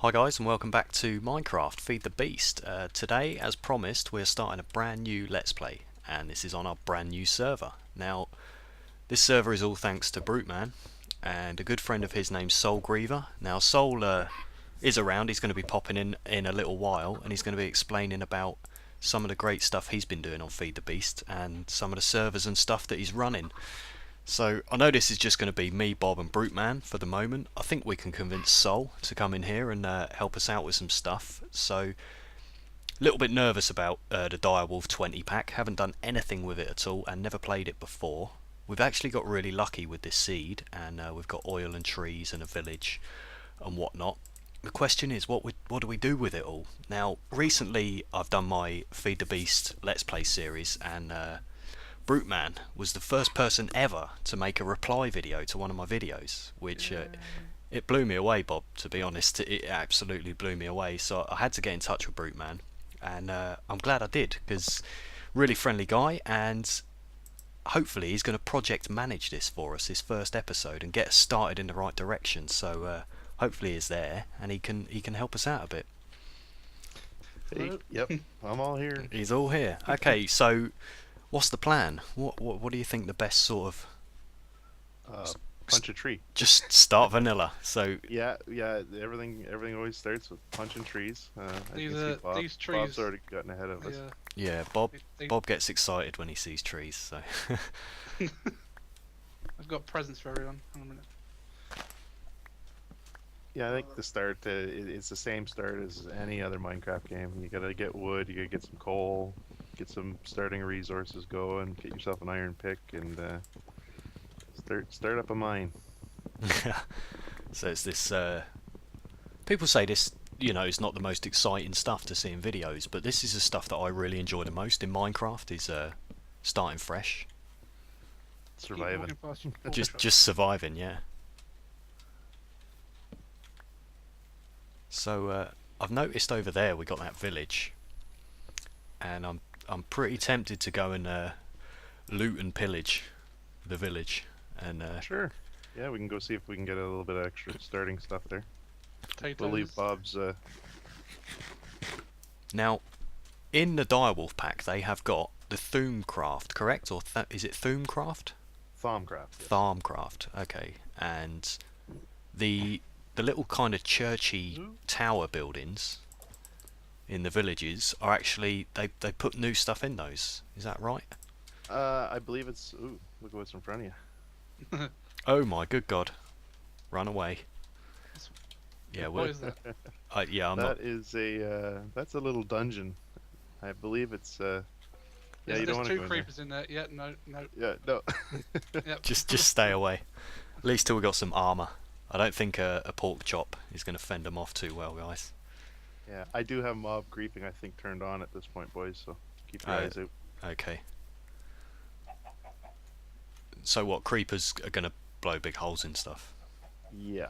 Hi guys and welcome back to Minecraft Feed the Beast. Today, as promised, we're starting a brand new Let's Play, and this is on our brand new server. Now, this server is all thanks to Bruteman and a good friend of his named Soulgriever. Now, Soul is around. He's going to be popping in a little while, and he's going to be explaining about some of the great stuff he's been doing on Feed the Beast and some of the servers and stuff that he's running. So I know this is just going to be me, Bob and Bruteman for the moment. I think we can convince Soul to come in here and help us out with some stuff. So a little bit nervous about the Direwolf 20 pack. Haven't done anything with it at all and never played it before. We've actually got really lucky with this seed, and we've got oil and trees and a village and whatnot. The question is, what do we do with it all? Now, recently I've done my Feed the Beast Let's Play series, and Bruteman was the first person ever to make a reply video to one of my videos, which it blew me away, Bob, to be honest. It absolutely blew me away, so I had to get in touch with Bruteman, and I'm glad I did, because really friendly guy, and hopefully he's going to project manage this for us, this first episode, and get us started in the right direction. So hopefully he's there and he can help us out a bit. Hey, yep, I'm all here. He's all here. Okay, so what's the plan? What do you think the best sort of Punch a tree. just start vanilla? So Yeah. Everything always starts with punching trees. These trees. Bob's already gotten ahead of us. yeah, Bob gets excited when he sees trees. So I've got presents for everyone. Hang on a minute. Yeah, I think the start it's the same start as any other Minecraft game. You gotta get wood. You gotta get some coal. Get some starting resources going. Get yourself an iron pick and start up a mine. so it's this. People say this, is not the most exciting stuff to see in videos, but this is the stuff that I really enjoy the most in Minecraft. Is starting fresh, Surviving. just surviving. Yeah. So I've noticed over there we got that village, and I'm pretty tempted to go and loot and pillage the village. And Sure. Yeah, we can go see if we can get a little bit of extra starting stuff there. Potatoes. We'll leave Bob's. Now, in the Direwolf pack, they have got the Thumbcraft, correct? Or is it Thumbcraft? Thaumcraft. Yes. Tharmcraft. Okay, and the little kind of churchy tower buildings in the villages are actually they put new stuff in those. Is that right? I believe it's. Ooh, look what's in front of you. Oh my good God! Run away. Yeah, What is that? yeah, I'm not. That is a. That's a little dungeon. I believe it's. Yeah, you don't There's want to two go in creepers in there. Yeah, no. there. Yeah, no. Yep. Just stay away. At least till we got some armor. I don't think a pork chop is going to fend them off too well, guys. Yeah, I do have mob creeping. I think turned on at this point, boys. So keep your eyes out. Okay. So what? Creepers are going to blow big holes in stuff. Yeah.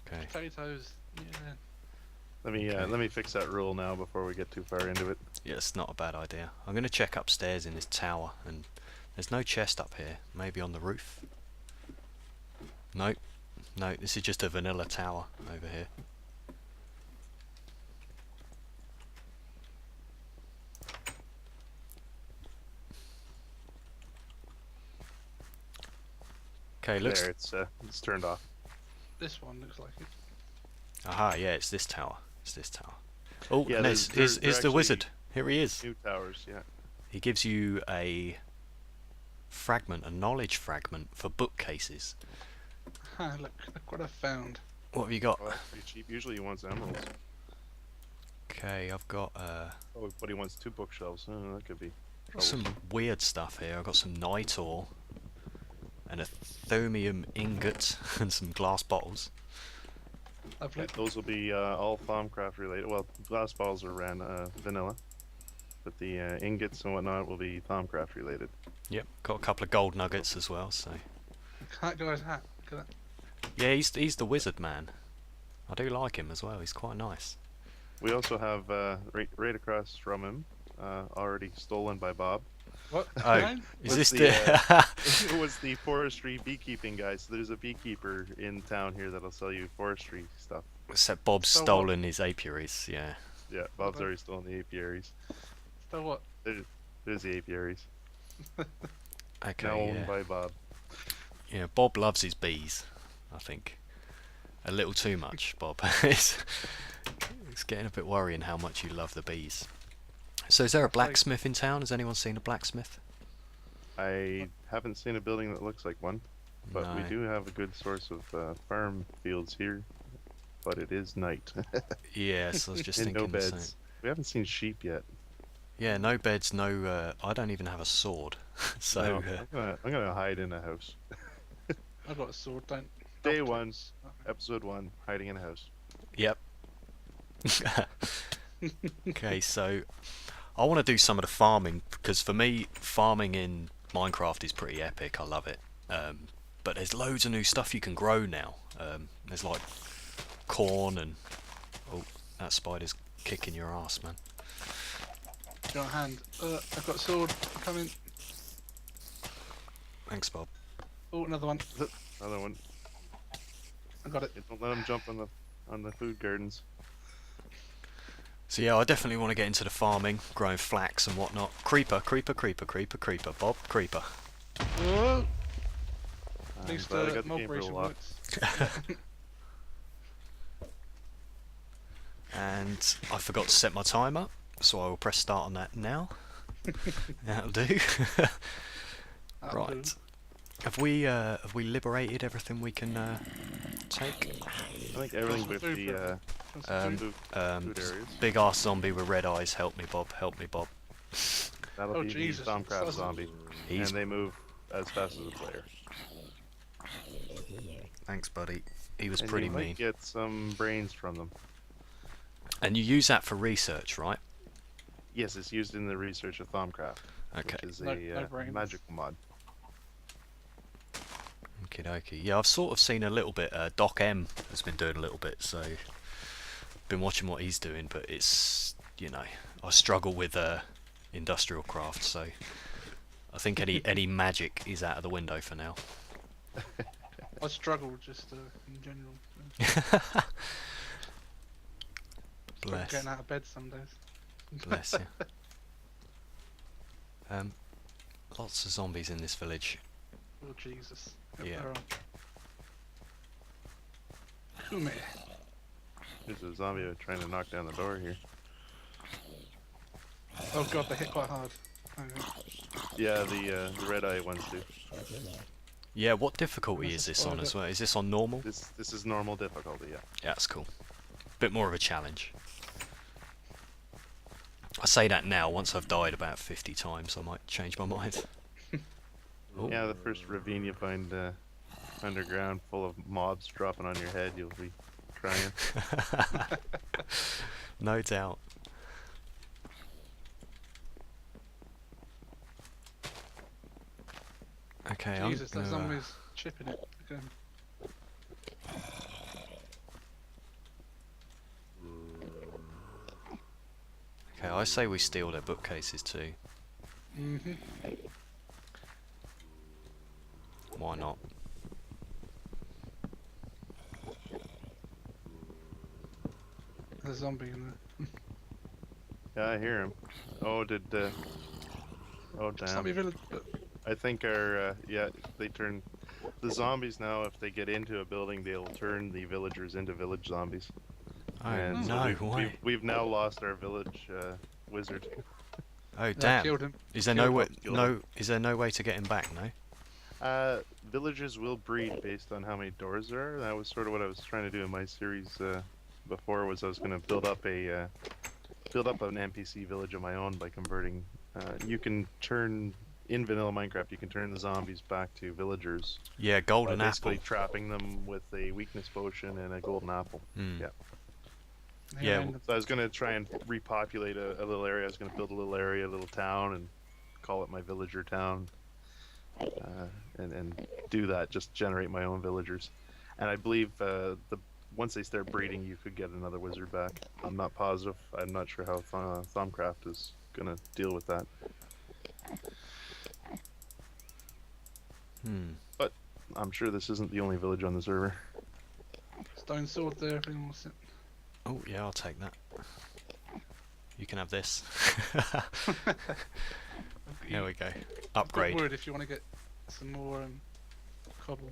Okay. Potatoes. Yeah. Let me fix that rule now before we get too far into it. Yeah, it's not a bad idea. I'm going to check upstairs in this tower, and there's no chest up here. Maybe on the roof. Nope. No, this is just a vanilla tower over here. Okay, looks. There, it's turned off. This one looks like it. Aha, yeah, it's this tower. It's this tower. Oh, Yeah, and there's- here's they're the actually wizard. Here he is. New towers, yeah. He gives you a fragment, a knowledge fragment for bookcases. Look what I found. What have you got? Oh, that's pretty cheap. Usually he wants emeralds. Okay, I've got Oh, but he wants 2 bookshelves. Oh, that could be. some weird stuff here. I've got some night ore and a thermium ingot and some glass bottles. Lovely. Yeah, those will be all Thaumcraft related. Well, glass balls are vanilla, but the ingots and whatnot will be Thaumcraft related. Yep, got a couple of gold nuggets as well. So That guy's hat. Look at that. yeah, he's the wizard man. I do like him as well. He's quite nice. We also have right across from him, already stolen by Bob. What? Oh, Nine? is Was this the? It was the forestry beekeeping guy. So there's a beekeeper in town here that'll sell you forestry stuff. Except Bob's So what? stolen his apiaries. Yeah. Yeah, Bob's Okay. already stolen the apiaries. So what? There's the apiaries. Okay. Now owned Yeah. by Bob. Yeah. Bob loves his bees. I think a little too much, Bob. It's getting a bit worrying how much you love the bees. So is there a That's like- blacksmith in town? Has anyone seen a blacksmith? I haven't seen a building that looks like one, but we No. do have a good source of farm fields here. But it is night. Yes, I was just And thinking no the beds. same. We haven't seen sheep yet. Yeah, no beds, no. I don't even have a sword, so No, I'm gonna hide in a house. I got a sword. Don't. Day don't one. touch. Episode 1, hiding in a house. yep. Okay, so I want to do some of the farming because for me, farming in Minecraft is pretty epic. I love it. But there's loads of new stuff you can grow now. There's like corn and oh, that spider's kicking your ass, man. Your hand. I've got a sword. Coming. Thanks, Bob. Oh, another one. Another one. I got it. Don't let them jump on the food gardens. So yeah, I definitely want to get into the farming, growing flax and whatnot. Creeper, creeper, creeper, creeper, creeper. Bob, creeper. Oh, I'm at least glad I got the game mulberry roll off. works. And I forgot to set my timer, so I will press start on that now. That'll do. That'll do. Right. Have we liberated everything we can take? I think everything with food, the Got some food. food areas. Big ass zombie with red eyes. Help me, Bob. Help me, Bob. That'll Oh, be Jesus. the Stormcraft That's- zombie. He's And they move as fast as a player. thanks, buddy. He was And pretty you mean. might get some brains from them. And you use that for research, right? Yes, it's used in the research of Thaumcraft, Okay. which is No- a no brains. magical mod. Okie dokie. Yeah, I've sort of seen a little bit. Doc M has been doing a little bit, so been watching what he's doing. But it's, you know, I struggle with industrial craft, so I think any magic is out of the window for now. I struggle just in general. Bless, Getting out of bed some days. bless you. Lots of zombies in this village. Oh Jesus. Yep, Yeah. they're on. Kume. There's a zombie trying to knock down the door here. Oh god, they hit quite hard. Okay. Yeah, the red eye ones do. Yeah, what difficulty That's is a this on spider. as well? Is this on normal? This is normal difficulty, yeah. Yeah, that's cool. Bit more of a challenge. I say that now, once I've died about 50 times, I might change my mind. Oh. Yeah, the first ravine you find underground full of mobs dropping on your head, you'll be crying. No doubt. Okay, Jesus, I'm that gonna, zombie's chipping it again. okay, I say we steal their bookcases too. Mm-hmm. Why not? There's a zombie in there. Yeah, I hear him. Oh, oh, Zombie damn. village. I think they turn the zombies now. If they get into a building, they'll turn the villagers into village zombies. Oh And so no way! we've now lost our village wizard. Oh I damn! killed him. Is there no way? killed No, is there no way to get him back? No. Villagers will breed based on how many doors there are. That was sort of what I was trying to do in my series before. Was I was going to build up an NPC village of my own by converting. You can turn in vanilla Minecraft. You can turn the zombies back to villagers. Yeah, By golden basically apple. trapping them with a weakness potion and a golden apple. Hmm. Yeah. Yeah, and So I was going to try and repopulate a little area. I was going to build a little area, a little town, and call it my villager town. And do that, just generate my own villagers. And I believe once they start breeding, you could get another wizard back. I'm not positive. I'm not sure how Thaumcraft is going to deal with that. Hmm. I'm sure this isn't the only village on the server. stone sword there if anyone wants it. Oh yeah, I'll take that. You can have this. Here we go. I've got Upgrade. wood if you want to get some more cobble.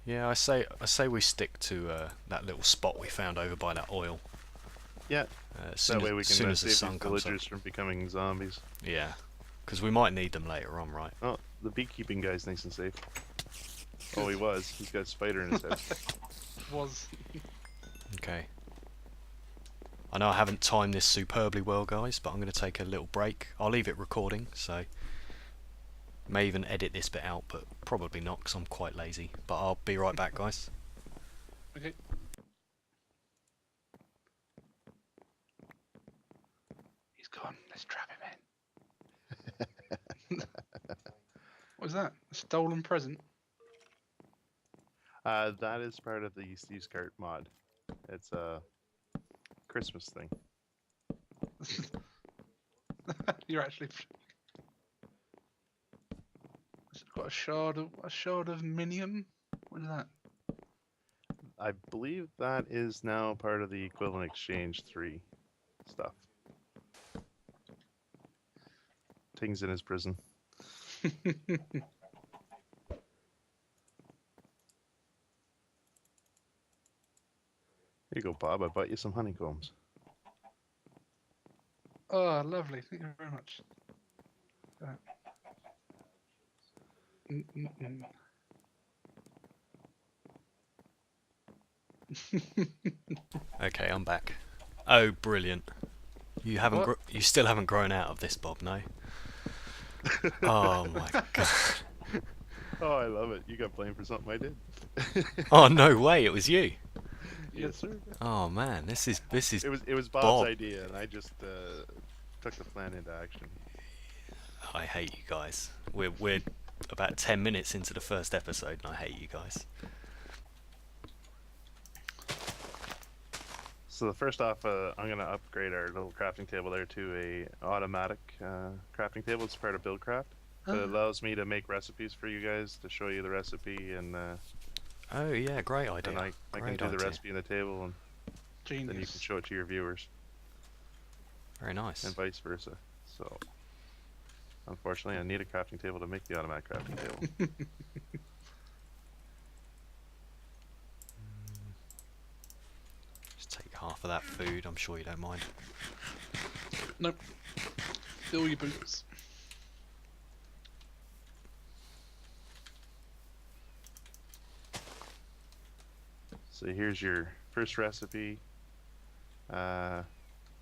Yeah, I say we stick to that little spot we found over by that oil. Yeah. As soon That way as, we soon can as the save sun these comes up. villagers from becoming zombies. Yeah, because we might need them later on, right? Oh, the beekeeping guy's nice and safe. Oh, he was. He's got a spider in his head. Was. Okay. I know I haven't timed this superbly well, guys, but I'm going to take a little break. I'll leave it recording, so may even edit this bit out, but probably not because I'm quite lazy. But I'll be right back, guys. Okay. He's gone. Let's trap him in. What was that? A stolen present? That is part of the Steve's Cart mod. It's a Christmas thing. You're actually. It's got a shard of minium. What is that? I believe that is now part of the Equivalent Exchange 3 stuff. Ting's in his prison. Here you go, Bob. I bought you some honeycombs. Oh, lovely. Thank you very much. Okay, I'm back. Oh, brilliant! You haven't. What? You still haven't grown out of this, Bob. No. Oh my god. Oh, I love it. You got blamed for something I did. Oh no way! It was you. Yes, sir. Oh man, this is It was Bob's Bob. idea, and I just took the plan into action. I hate you guys. We're about 10 minutes into the first episode, and I hate you guys. So the first off, I'm gonna upgrade our little crafting table there to a automatic crafting table. It's part of BuildCraft. It allows me to make recipes for you guys to show you the recipe, and Oh yeah, great idea. then I can Great do the idea. recipe in the table, and then you can Genius. show it to your viewers, Very nice. and vice versa. So, unfortunately, I need a crafting table to make the automatic crafting table. Just take half of that food. I'm sure you don't mind. Nope. Fill your boots. So here's your first recipe, the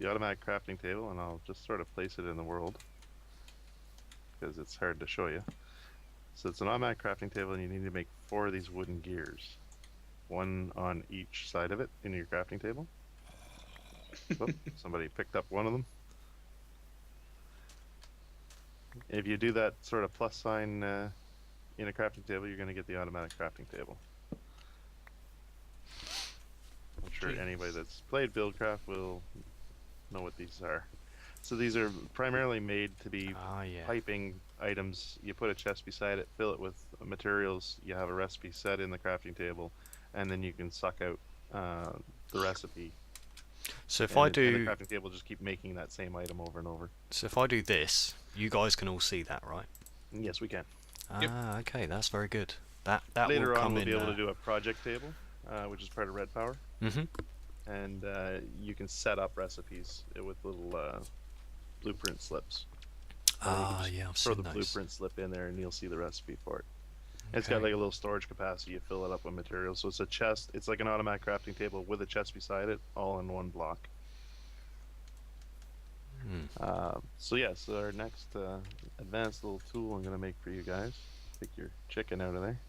automatic crafting table, and I'll just sort of place it in the world because it's hard to show you. So it's an automatic crafting table, and you need to make 4 of these wooden gears, 1 on each side of it in your crafting table. Oh, somebody picked up one of them. If you do that sort of plus sign in a crafting table, you're going to get the automatic crafting table. I'm sure Jeez. anybody that's played BuildCraft will know what these are. So these are primarily made to be Ah yeah. piping items. You put a chest beside it, fill it with materials, you have a recipe set in the crafting table, and then you can suck out the recipe. So if and I and do, the crafting table just keep making that same item over and over. so if I do this, you guys can all see that, right? Yes, we can. Yep. Ah, okay, that's very good. That Later will on, come we'll in. be able to do a project table, which is part of Red Power, Mhm. and you can set up recipes with little blueprint slips. And you can Ah just yeah, I've throw seen the those. blueprint slip in there, and you'll see the recipe for it. It's got Okay. like a little storage capacity. You fill it up with materials. So it's a chest. It's like an automatic crafting table with a chest beside it, all in one block. Hmm. So yeah, so our next advanced little tool I'm gonna make for you guys. Take your chicken out of there.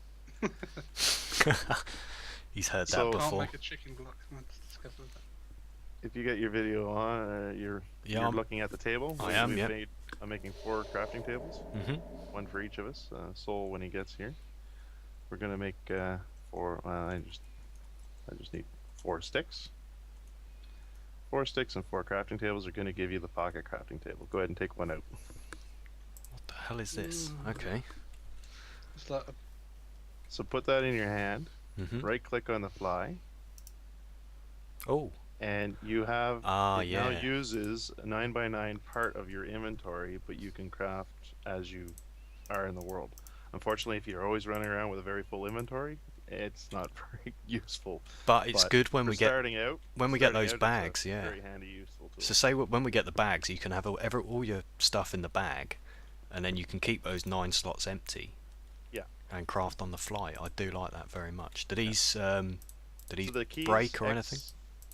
He's heard So- that Can't before. make a chicken block. Let's discuss that. If you get your video on, you're Yeah, I'm, looking at the table. I am, yeah. I'm making 4 crafting tables, Mhm. 1 for each of us. Soul when he gets here. We're gonna make 4. I just need 4 sticks. 4 sticks and 4 crafting tables are gonna give you the pocket crafting table. Go ahead and take one out. What the hell is this? Ooh. Okay. It's like a So put that in your hand. right click on the fly, Oh. and you have Ah, it now yeah. uses a 9x9 part of your inventory, but you can craft as you are in the world. Unfortunately, if you're always running around with a very full inventory, it's not very useful. But it's good for starting out, those it's bags, a yeah. very handy, useful tool. So say when we get the bags, you can have all your stuff in the bag, and then you can keep those 9 slots empty. Yeah. And craft on the fly. I do like that very much. Did these So the keys, break or anything?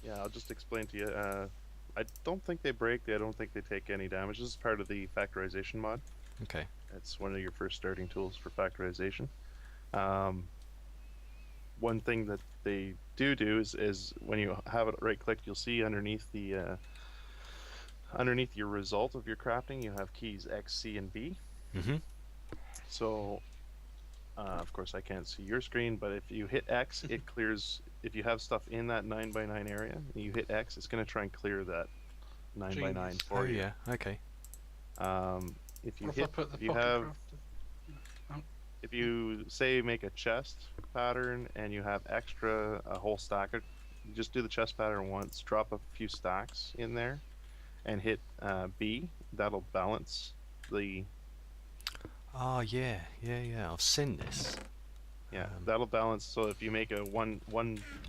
Yeah, I'll just explain to you. I don't think they break. I don't think they take any damage. This is part of the factorization mod. Okay. It's one of your first starting tools for factorization. One thing that they do is when you have it right clicked, you'll see underneath the underneath your result of your crafting, you have keys X, C, and B. So, of course, I can't see your screen, but if you hit X, it clears. If you have stuff in that 9x9 area, and you hit X, it's going to try and clear that 9x9 for you. Oh yeah. Okay. If you What if hit, I put the if you pocket have, crafter? if you say make a chest pattern and you have extra a whole stack of, you just do the chest pattern once, drop a few stacks in there, and hit B. That'll balance the. Oh yeah. I've seen this. Yeah, that'll balance. So if you make a one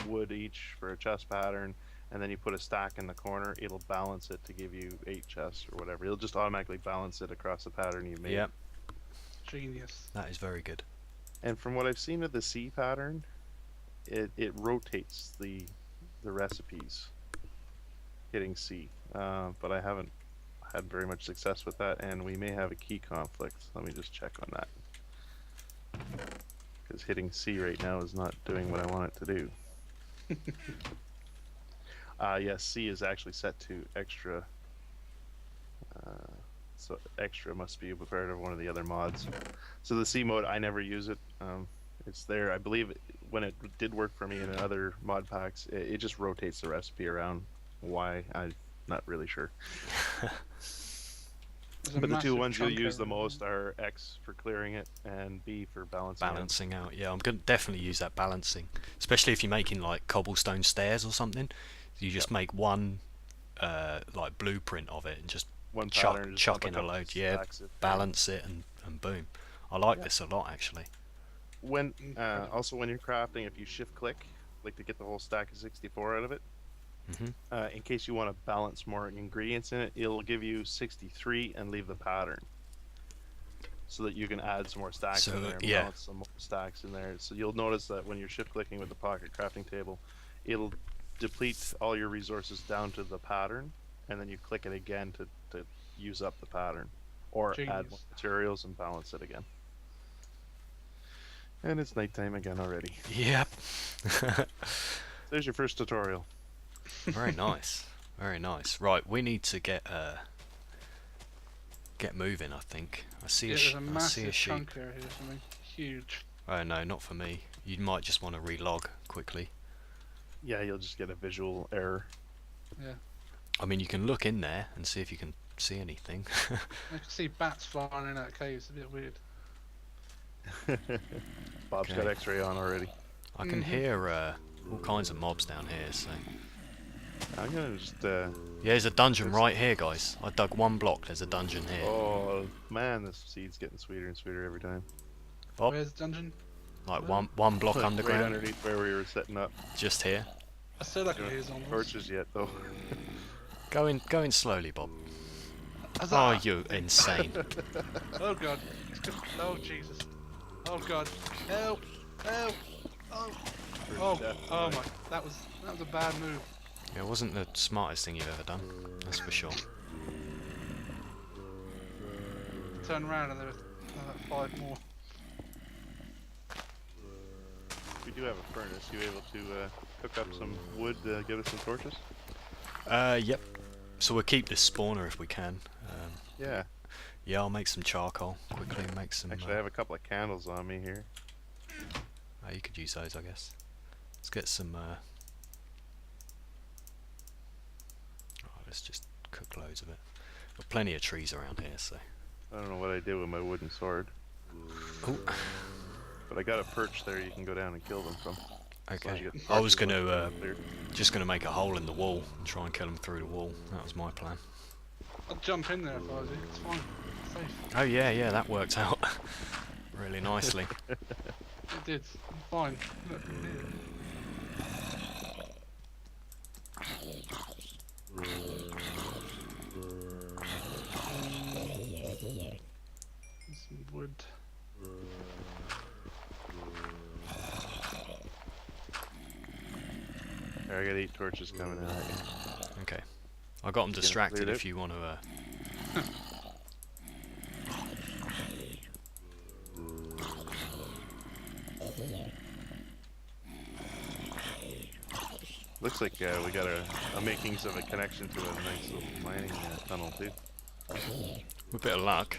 wood each for a chest pattern, and then you put a stack in the corner, it'll balance it to give you 8 chests or whatever. It'll just automatically balance it across the pattern you made. Yep. Genius. That is very good. And from what I've seen with the C pattern, it rotates the recipes hitting C. But I haven't had very much success with that, and we may have a key conflict. Let me just check on that. Because hitting C right now is not doing what I want it to do. Yes, C is actually set to extra. So extra must be a part of one of the other mods. So the C mode, I never use it. It's there. I believe when it did work for me in other mod packs, it just rotates the recipe around. Why? I'm not really sure. But the two ones you'll use the most are X for clearing it and B for balancing out. Yeah, I'm gonna definitely use that balancing, especially if you're making like cobblestone stairs or something. You just make one like blueprint of it and just one chuck in a load. Yeah, balance it and boom. I like this a lot actually. When also when you're crafting, if you shift click, like to get the whole stack of 64 out of it, in case you want to balance more ingredients in it, it'll give you 63 and leave the pattern, so that you can add some more stacks in there and balance some more stacks in there. So you'll notice that when you're shift clicking with the pocket crafting table, it'll deplete all your resources down to the pattern, and then you click it again to use up the pattern, or add more materials and balance it again. And it's nighttime again already. Yep. There's your first tutorial. Very nice. Very nice. Right, we need to get moving, I think. I see a sheep. Chunk here, something huge. Oh no, not for me. You might just want to relog quickly. Yeah, you'll just get a visual error. Yeah. I mean, you can look in there and see if you can see anything. I can see bats flying in that cave. It's a bit weird. Bob's got X-ray on already. I can hear all kinds of mobs down here, so... I'm gonna just... Yeah, there's a dungeon right here, guys. I dug one block, there's a dungeon here. Oh, man, this seed's getting sweeter and sweeter every time. Bob? Where's the dungeon? Like one block underground. Right underneath where we were setting up. Just here. I still like his on torches yet, though. Go in slowly, Bob. Huzzah! Oh, you insane. Oh god. Oh Jesus. Oh god. Help! Help! Oh! Oh my! That was a bad move. Yeah, it wasn't the smartest thing you've ever done. That's for sure. Turn around and there were 5 more. We do have a furnace. You able to cook up some wood to give us some torches? Yep. So we'll keep this spawner if we can. Yeah. Yeah, I'll make some charcoal quickly. Make some. Actually, I have a couple of candles on me here. You could use those, I guess. Let's get some. Let's just cook loads of it. Got plenty of trees around here, so. I don't know what I did with my wooden sword. Oh. But I got a perch there you can go down and kill them from. long as Okay. you get I was torches gonna left cleared. just gonna make a hole in the wall and try and kill him through the wall. That was my plan. I'd jump in there if I was you. It's fine. It's safe. Oh yeah, yeah, that worked out really nicely. It did. Fine. Look, some wood. There, I got 8 torches coming in at you. Okay. I got them Get it distracted cleared if you want to... Looks like we got a makings of a connection to a nice little mining tunnel too. With a bit of luck.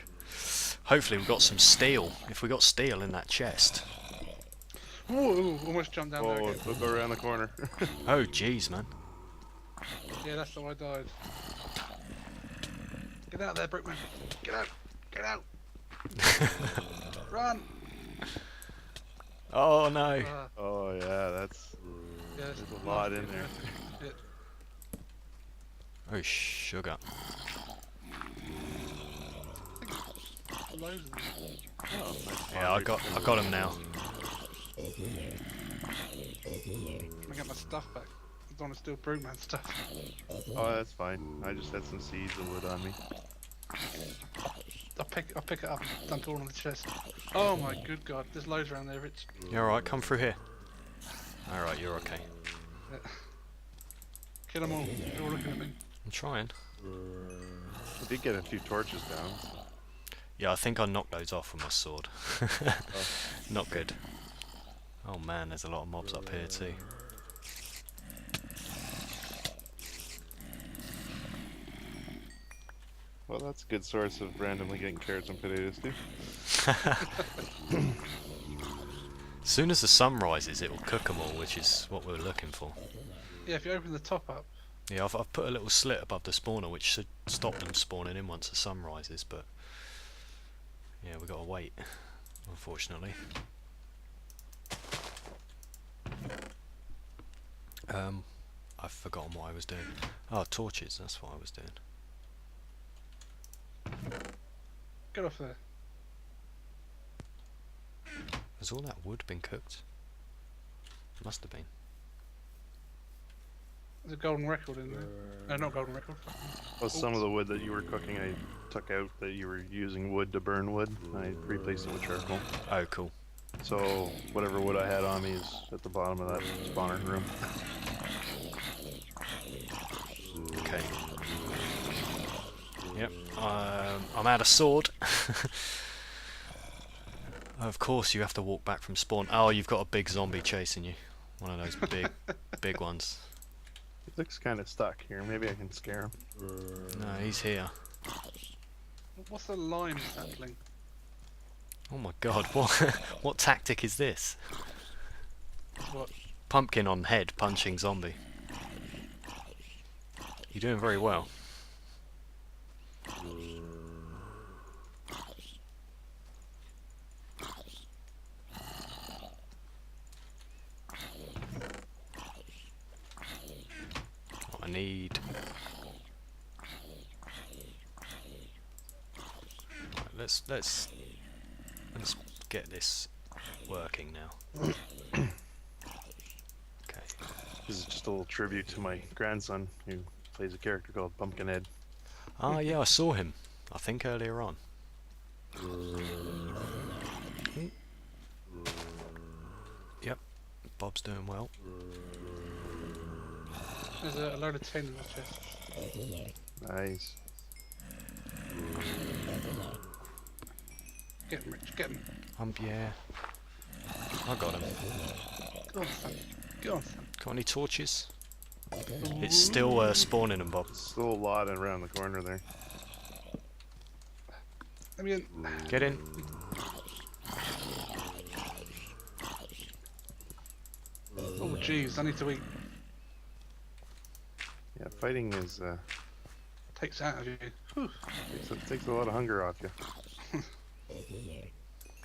Hopefully we've got some steel. If we got steel in that chest. Ooh, almost jumped down there Oh, again. look around the corner. Oh jeez, man. Yeah, that's how I died. Get out there, Brickman. Get out. Get out. Run. Oh no. Oh yeah, that's Yeah, there's a lot in there. Yeah. Oh sugar. Loads of them. Oh, nice Yeah, I got him now. I get my stuff back. I don't want to steal Brute-Man stuff. Oh, that's fine. I just had some seeds of wood on me. I'll pick it up and dump it all on the chest. Oh my good god, there's loads around there, Rich. You alright? Come through here. Alright, you're okay. Yeah. Kill them all. They're all looking at me. I'm trying. I did get a few torches down. So. Yeah, I think I knocked those off with my sword. Not good. Oh man, there's a lot of mobs up here too. Well, that's a good source of randomly getting carrots and potatoes too. As soon as the sun rises, it will cook them all, which is what we're looking for. Yeah, if you open the top up, Yeah, I've put a little slit above the spawner, which should stop them spawning in once the sun rises, but yeah, we've got to wait, unfortunately. I've forgotten what I was doing. Oh, torches, that's what I was doing. get off there. Has all that wood been cooked? Must have been. There's a golden record in there. No, not golden record. Well, some of the wood that you were cooking, I took out that you were using wood to burn wood. I replaced it with charcoal. Oh, cool. So whatever wood I had on me is at the bottom of that spawner room. Okay. Yep. I'm out of sword. Of course, you have to walk back from spawn. Oh, you've got a big zombie chasing you. One of those big ones. He looks kind of stuck here. Maybe I can scare him. No, he's here. What's the lime sapling? Oh my god, what tactic is this? What? Pumpkin on head punching zombie. You're doing very well. What I need. Right, let's get this working now. Okay. This is just a little tribute to my grandson who plays a character called Pumpkinhead. Ah, yeah, I saw him. I think earlier on. Yep, Bob's doing well. There's a load of tin in the chest. Nice. Get him, Rich, get him. Yeah. I got him. Go on, son. Go on, son. Got any torches? It's still spawning them, Bob. Still a lot around the corner there. Let me in. Get in. Oh, jeez, I need to eat. Yeah, fighting is Takes out of you. Whew. takes a lot of hunger off you.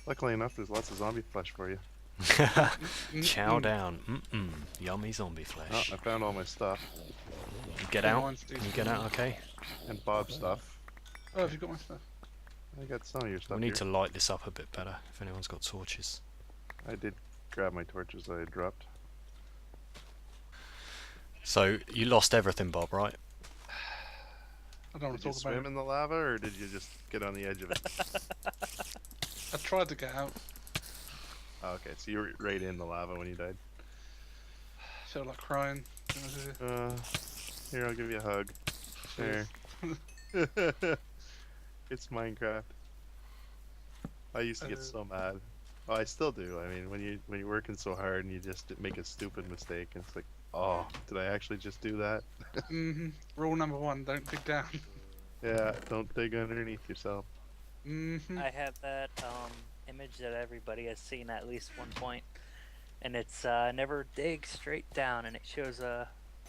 Luckily enough, there's lots of zombie flesh for you. Chow down. Yummy zombie Oh, flesh. I found all my stuff You get Yeah, out? mine's Can you decent. get out okay? and Bob's stuff. Oh, have you got my stuff? I got some of your stuff We need here. to light this up a bit better if anyone's got torches. I did grab my torches that I dropped. So, you lost everything, Bob, right? I don't want Did to you talk about swim it. in the lava, or did you just get on the edge of it? I tried to get out. Oh, okay, so you were right in the lava when you died. I felt like crying. to be honest with Here, I'll give you a hug. you. There. It's Minecraft. I used to get Uh, so mad. Well, I still do. I mean, when you're working so hard and you just make a stupid mistake, and it's like, oh, did I actually just do that? Rule number 1: don't dig down. Yeah, don't dig underneath yourself. I have that image that everybody has seen at least one point, and it's never dig straight down, and it shows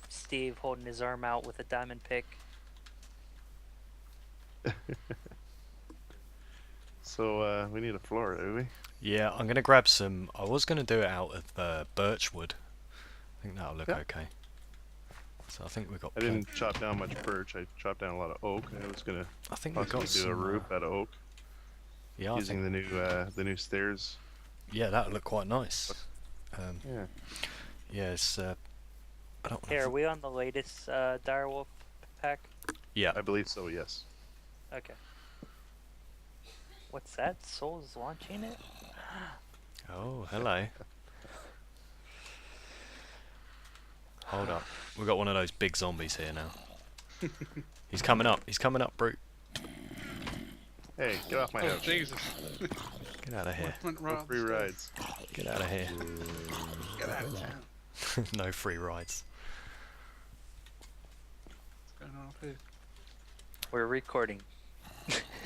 Steve holding his arm out with a diamond pick. So we need a floor, do we? Yeah, I'm gonna grab some. I was gonna do it out of birch wood. I think that'll look Yeah. okay. So I think we've got. I didn't chop down much birch. I chopped down a lot of oak. I was gonna I think we've possibly got do some. a roof out of oak Yeah, I using think, the new stairs. yeah, that'll look quite nice. Yeah. Yeah, it's. I don't. Hey, are we on the latest direwolf pack? Yeah. I believe so. Yes. Okay. What's that? Soul's launching it? Oh, hello. Hold up. We've got one of those big zombies here now. He's coming up. He's coming up, Brute. Hey, get off my Oh, house. Jesus. Get out of here. Went No right up the free stairs. rides. Get out of here. Get out of town. No free rides. What's going on up here? We're recording.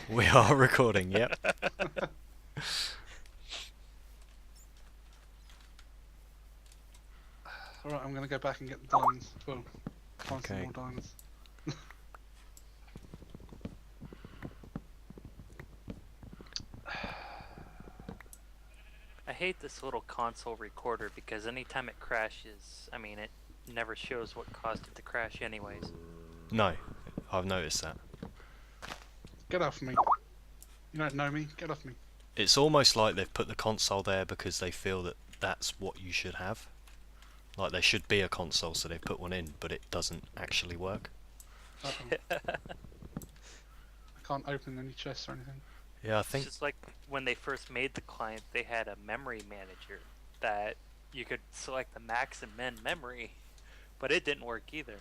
We are recording, yep. Alright, I'm gonna go back and get the diamonds. Well, find some Okay. more diamonds. I hate this little console recorder because anytime it crashes, I mean, it never shows what caused it to crash anyways. No, I've noticed that. Get off me. You don't know me, get off me. It's almost like they've put the console there because they feel that that's what you should have. Like there should be a console, so they put one in, but it doesn't actually work. Uh-oh. I can't open any chests or anything. Yeah, I It's think just like when they first made the client, they had a memory manager that you could select the max and min memory, but it didn't work either.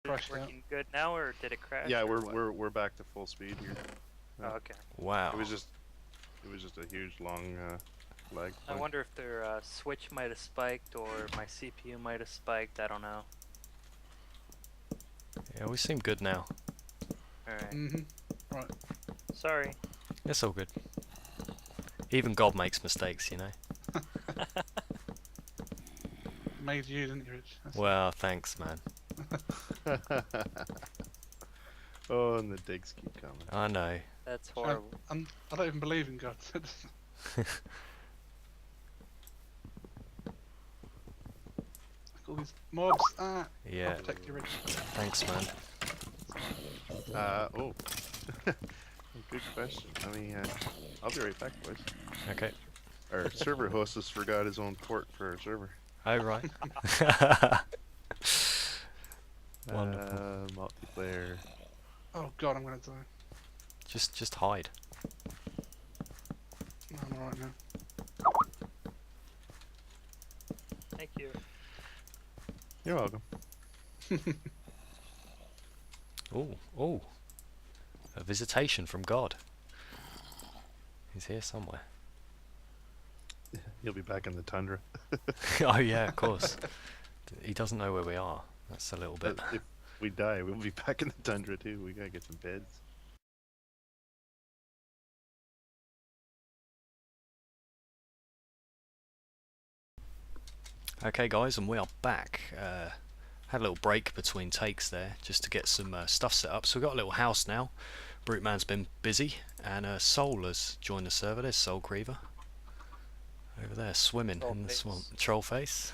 Is it Crashed out. working good now, or did it crash? Yeah, or what? we're back to full speed here. Oh, okay. wow. It was just a huge long lag. I point. wonder if their switch might have spiked or my CPU might have spiked. I don't know. Yeah, we seem good now. Alright. Right. Sorry. It's all good. Even God makes mistakes, you know. Made you, didn't you, Rich? That's Well, thanks, man. Oh, and the digs keep coming. I know. That's I horrible. don't even believe in God. All these mobs. Ah, Yeah, I'll protect you, Rich. thanks, man. Oh. Good question. I'll be right back, boys. Okay. Our server host has forgot his own port for our server. Oh, right. Wonderful. Multiplayer. Oh God, I'm gonna die. Just hide. No, I'm alright now. Thank you. You're welcome. Oh. A visitation from God. He's here somewhere. You'll be back in the tundra. Oh yeah, of course. He doesn't know where we are. That's a little bit. If we die, we'll be back in the tundra too. We gotta get some beds. Okay, guys, and we are back. Had a little break between takes there, just to get some stuff set up. So we've got a little house now. Bruteman's been busy, and Soul has joined the server. There's Soulgriever over there swimming Troll in the face. swamp. Troll face.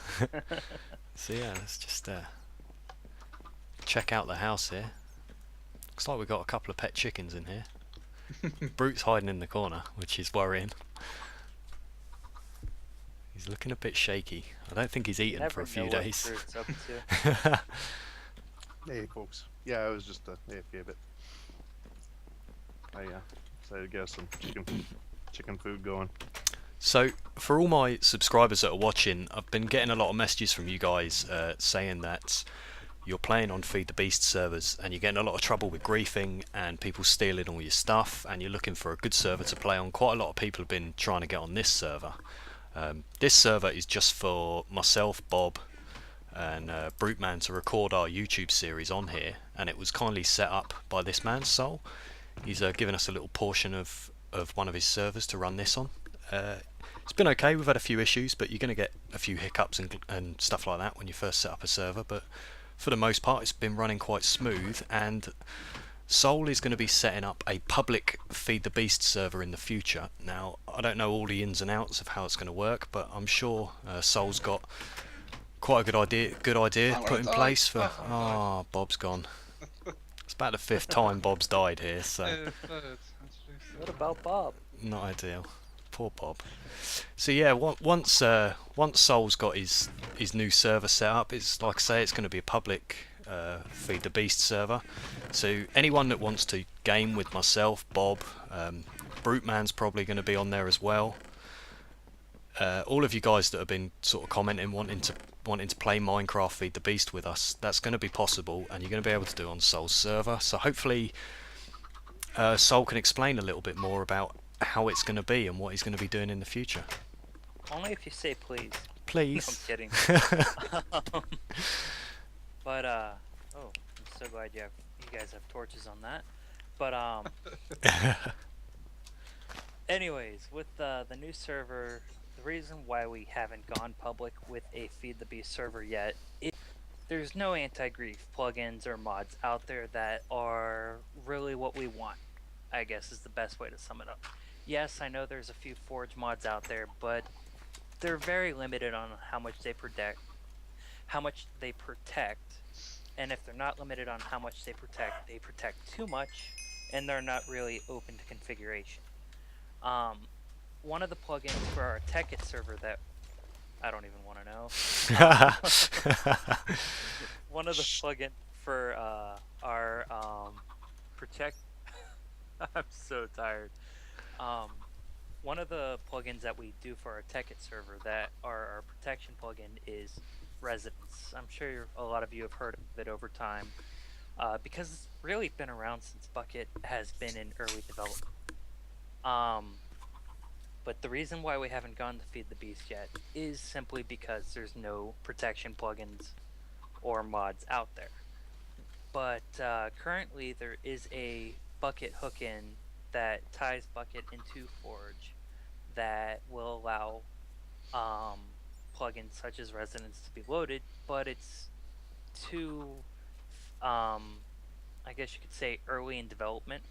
So yeah, let's just check out the house here. Looks like we've got a couple of pet chickens in here. Brute's hiding in the corner, which is worrying. He's looking a bit shaky. I don't think he's eaten for Never a few know what days. Brute's up to. Hey, folks. Yeah, I was just AFK a bit. I decided to get some chicken food going. So, for all my subscribers that are watching, I've been getting a lot of messages from you guys saying that you're playing on Feed the Beast servers and you're getting a lot of trouble with griefing and people stealing all your stuff, and you're looking for a good server to play on. Quite a lot of people have been trying to get on this server. This server is just for myself, Bob, and Bruteman to record our YouTube series on here, and it was kindly set up by this man, Soul. He's given us a little portion of one of his servers to run this on. It's been okay. We've had a few issues, but you're going to get a few hiccups and stuff like that when you first set up a server, but for the most part it's been running quite smooth. And Soul is going to be setting up a public Feed the Beast server in the future. Now, I don't know all the ins and outs of how it's going to work, but I'm sure Soul's got quite a good idea put in place for... Oh, Bob's gone. It's about the 5th time Bob's died here, so What about Bob? not ideal. Poor Bob. So yeah, once Soul's got his new server set up, it's like I say, it's going to be a public Feed the Beast server. So anyone that wants to game with myself, Bob, Bruteman's probably going to be on there as well. All of you guys that have been sort of commenting, wanting to play Minecraft Feed the Beast with us, that's going to be possible, and you're going to be able to do it on Soul's server. So hopefully Soul can explain a little bit more about how it's going to be and what he's going to be doing in the future. Only if you say please. Please. I'm kidding. But oh, I'm so glad you guys have torches on that. But anyways, with the new server, the reason why we haven't gone public with a Feed the Beast server yet is there's no anti-grief plugins or mods out there that are really what we want, I guess is the best way to sum it up. Yes, I know there's a few Forge mods out there, but they're very limited on how much they protect, and if they're not limited on how much they protect too much, and they're not really open to configuration. One of the plugins for our Tekkit server that I don't even want to know. One of the plugins for our protect. I'm so tired. One of the plugins that we do for our Tekkit server that our protection plugin is Residence. I'm sure a lot of you have heard of it over time because it's really been around since Bucket has been in early development. But the reason why we haven't gone to Feed the Beast yet is simply because there's no protection plugins or mods out there. But currently there is a Bucket hook-in that ties Bucket into Forge that will allow plugins such as Resonance to be loaded, but it's too, I guess you could say, early in development.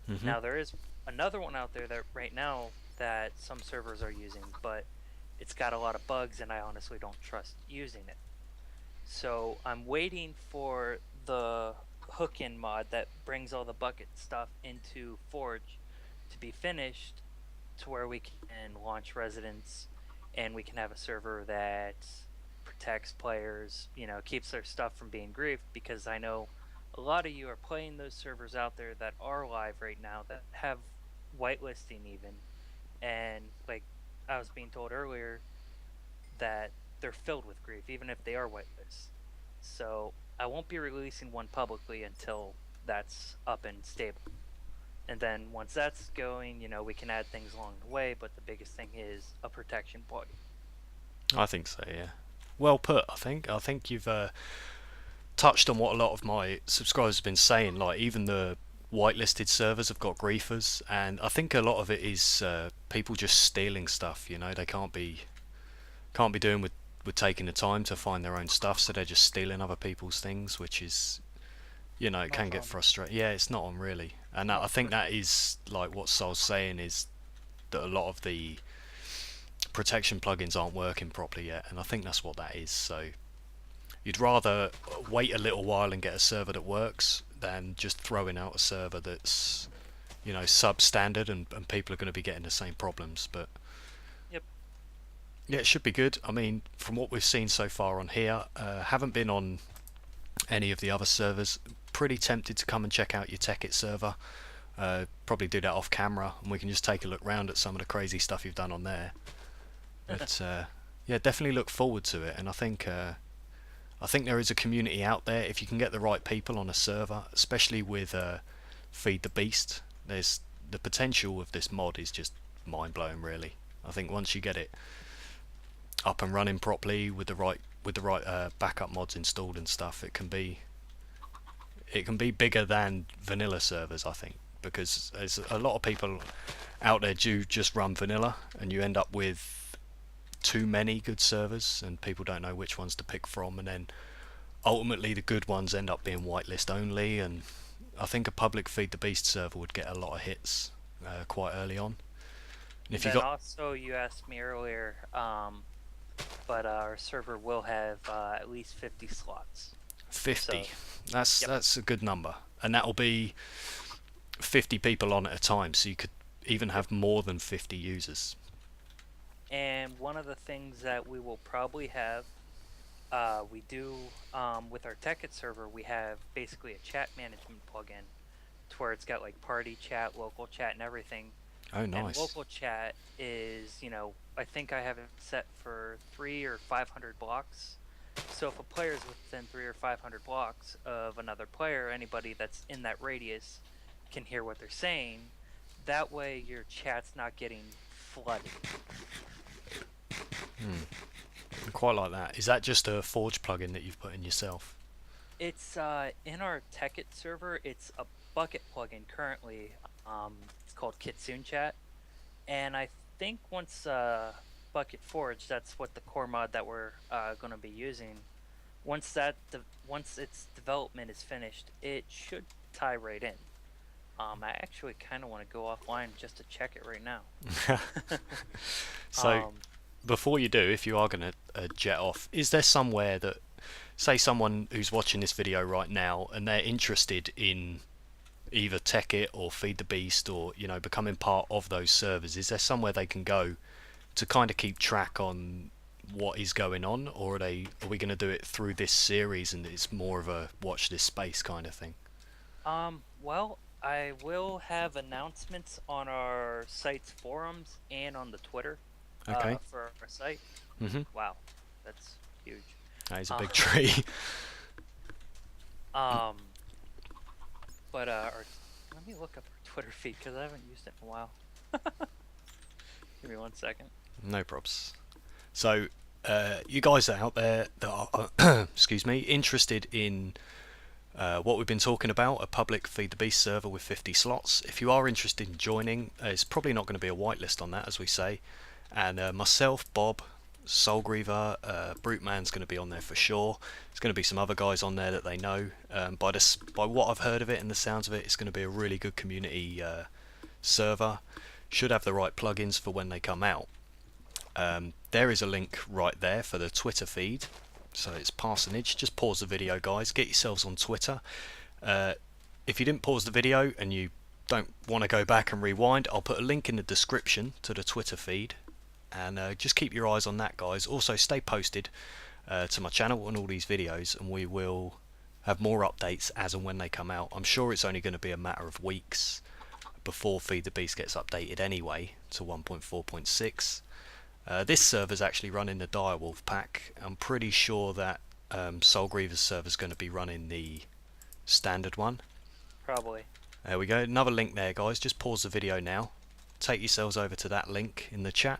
Mm-hmm. Now there is another one out there that right now that some servers are using, but it's got a lot of bugs and I honestly don't trust using it. So I'm waiting for the hook-in mod that brings all the Bucket stuff into Forge to be finished to where we can launch Residence and we can have a server that protects players, you know, keeps their stuff from being griefed, because I know a lot of you are playing those servers out there that are live right now that have whitelisting even, and like I was being told earlier that they're filled with grief even if they are whitelisted. So I won't be releasing one publicly until that's up and stable. And then once that's going, you know, we can add things along the way, but the biggest thing is a protection plugin. I think so, yeah. Well put, I think. I think you've touched on what a lot of my subscribers have been saying. Like, even the whitelisted servers have got griefers, and I think a lot of it is people just stealing stuff. You know, they can't be doing with taking the time to find their own stuff, so they're just stealing other people's things, which is you know, it Not can get on. frustrating. Yeah, it's not on really, and Not I think for that sure. is like what Sol's saying is that a lot of the protection plugins aren't working properly yet, and I think that's what that is. So you'd rather wait a little while and get a server that works than just throwing out a server that's, you know, substandard and people are going to be getting the same problems. But Yep. yeah, it should be good. I mean, from what we've seen so far on here, haven't been on any of the other servers. Pretty tempted to come and check out your Tekkit server. Probably do that off camera, and we can just take a look round at some of the crazy stuff you've done on there. But yeah, definitely look forward to it, and I think there is a community out there if you can get the right people on a server, especially with Feed the Beast. There's the potential of this mod is just mind blowing, really. I think once you get it up and running properly with the right backup mods installed and stuff, it can be bigger than vanilla servers, I think, because there's a lot of people out there do just run vanilla, and you end up with too many good servers, and people don't know which ones to pick from, and then ultimately the good ones end up being whitelist only. And I think a public Feed the Beast server would get a lot of hits quite early on. And if you Then got also you asked me earlier, but our server will have at least 50 slots. 50, Yep. that's a good number, and that'll be 50 people on at a time, so you could even have more than 50 users. And one of the things that we will probably have, we do with our Tekkit server, we have basically a chat management plugin to where it's got like party chat, local chat, and everything. Oh, And nice. local chat is, you know, I think I have it set for 300 or 500 blocks. So if a player is within 300 or 500 blocks of another player, anybody that's in that radius can hear what they're saying. That way your chat's not getting flooded. I quite like that. Is that just a Forge plugin that you've put in yourself? It's in our Tekkit server. It's a bucket plugin currently. It's called Kitsune Chat, and I think once Bucket Forge, that's what the core mod that we're going to be using. Once once its development is finished, it should tie right in. I actually kind of want to go offline just to check it right now. So before you do, if you are going to jet off, is there somewhere that, say someone who's watching this video right now and they're interested in either Tekkit or Feed the Beast, or, you know, becoming part of those servers, is there somewhere they can go to kind of keep track on what is going on, or are we going to do it through this series and it's more of a watch this space kind of thing? Well, I will have announcements on our site's forums and on the Twitter Okay. for our site. Wow, that's huge. That is a big tree. But let me look up our Twitter feed because I haven't used it in a while. Give me 1 second. No props. So, you guys are out there that are, excuse me, interested in what we've been talking about, a public Feed the Beast server with 50 slots. If you are interested in joining, it's probably not going to be a whitelist on that, as we say. And myself, Bob, Soulgriever, BruteMan's going to be on there for sure. There's going to be some other guys on there that they know. By what I've heard of it and the sounds of it, it's going to be a really good community server. Should have the right plugins for when they come out. There is a link right there for the Twitter feed. So it's Parsonage. Just pause the video, guys. Get yourselves on Twitter. If you didn't pause the video and you don't want to go back and rewind, I'll put a link in the description to the Twitter feed. And just keep your eyes on that, guys. Also, stay posted to my channel and all these videos, and we will have more updates as and when they come out. I'm sure it's only going to be a matter of weeks before Feed the Beast gets updated anyway to 1.4.6. This server's actually running the Direwolf pack. I'm pretty sure that Soulgriever's server's going to be running the standard one. Probably. There we go. Another link there, guys. Just pause the video now. Take yourselves over to that link in the chat.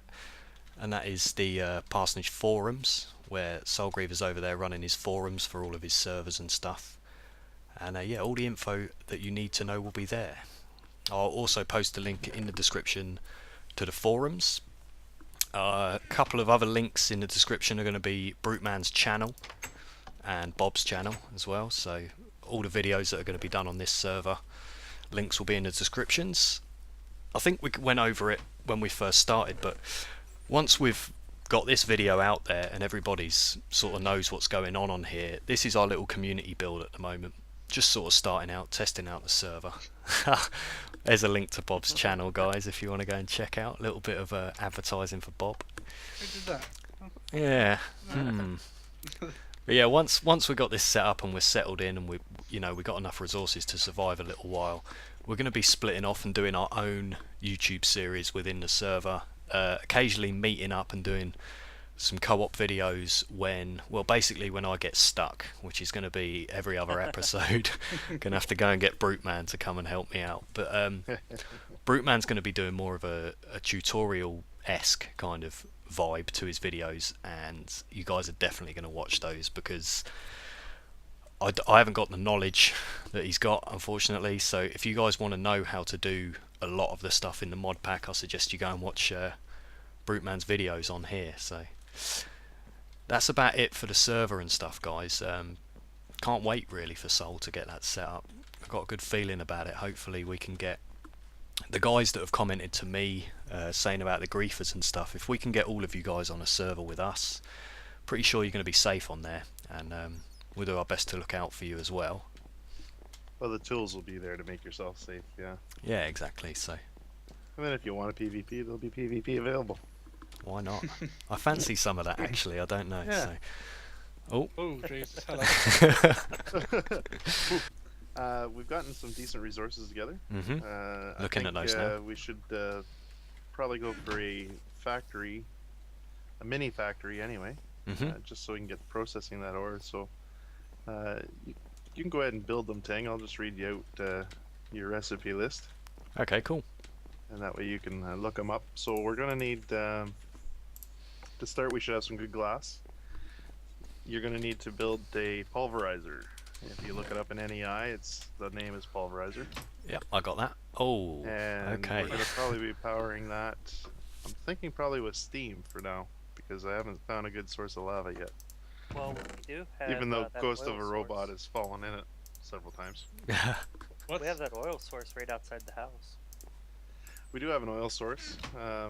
And that is the Parsonage forums, where Soulgriever's over there running his forums for all of his servers and stuff. And yeah, all the info that you need to know will be there. I'll also post a link in the description to the forums. A couple of other links in the description are going to be BruteMan's channel and Bob's channel as well. So all the videos that are going to be done on this server. Links will be in the descriptions. I think we went over it when we first started, but once we've got this video out there and everybody's sort of knows what's going on here, this is our little community build at the moment. Just sort of starting out, testing out the server. There's a link to Bob's channel, guys, if you want to go and check out. A little bit of advertising for Bob. Who did that? Yeah. But yeah, once we got this set up and we're settled in and we got enough resources to survive a little while, we're going to be splitting off and doing our own YouTube series within the server. Occasionally meeting up and doing some co-op videos when I get stuck, which is going to be every other episode. Gonna have to go and get Bruteman to come and help me out. But Bruteman's going to be doing more of a tutorial-esque kind of vibe to his videos, and you guys are definitely going to watch those because I haven't got the knowledge that he's got, unfortunately. So if you guys want to know how to do a lot of the stuff in the mod pack, I suggest you go and watch Bruteman's videos on here. So that's about it for the server and stuff, guys. Can't wait really for Soul to get that set up. I've got a good feeling about it. Hopefully we can get the guys that have commented to me saying about the griefers and stuff, if we can get all of you guys on a server with us, pretty sure you're going to be safe on there, and we'll do our best to look out for you as well. Well, the tools will be there to make yourself safe, yeah. Yeah, exactly. So And then if you want a PvP, there'll be PvP available. why not? I fancy some of that, actually. I don't know. Yeah. So. Oh, Jesus, hello. We've gotten some decent resources together. Looking at those now. We should probably go for a factory, a mini factory anyway, just so we can get processing that ore. So you can go ahead and build them, Ting. I'll just read you out your recipe list. Okay, cool. And that way you can look them up. So we're going to need, to start, we should have some good glass. You're going to need to build a pulverizer. If you look it up in NEI, the name is pulverizer. Yeah, I got that. Oh, And okay. we're going to probably be powering that. I'm thinking probably with steam for now, because I haven't found a good source of lava yet. Well, we do have. Even though that Ghost of oil a Robot source. has fallen in it several times. What? We have that oil source right outside the house. We do have an oil source. I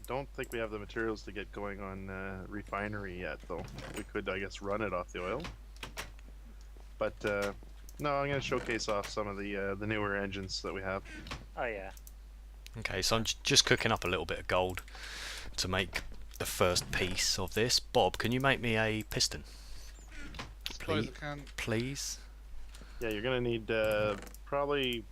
don't think we have the materials to get going on refinery yet, though. We could, I guess, run it off the oil. But no, I'm going to showcase off some of the newer engines that we have. Oh yeah. Okay, so I'm just cooking up a little bit of gold to make the first piece of this. Bob, can you make me a piston? Suppose I can. Please? Yeah, you're going to need probably...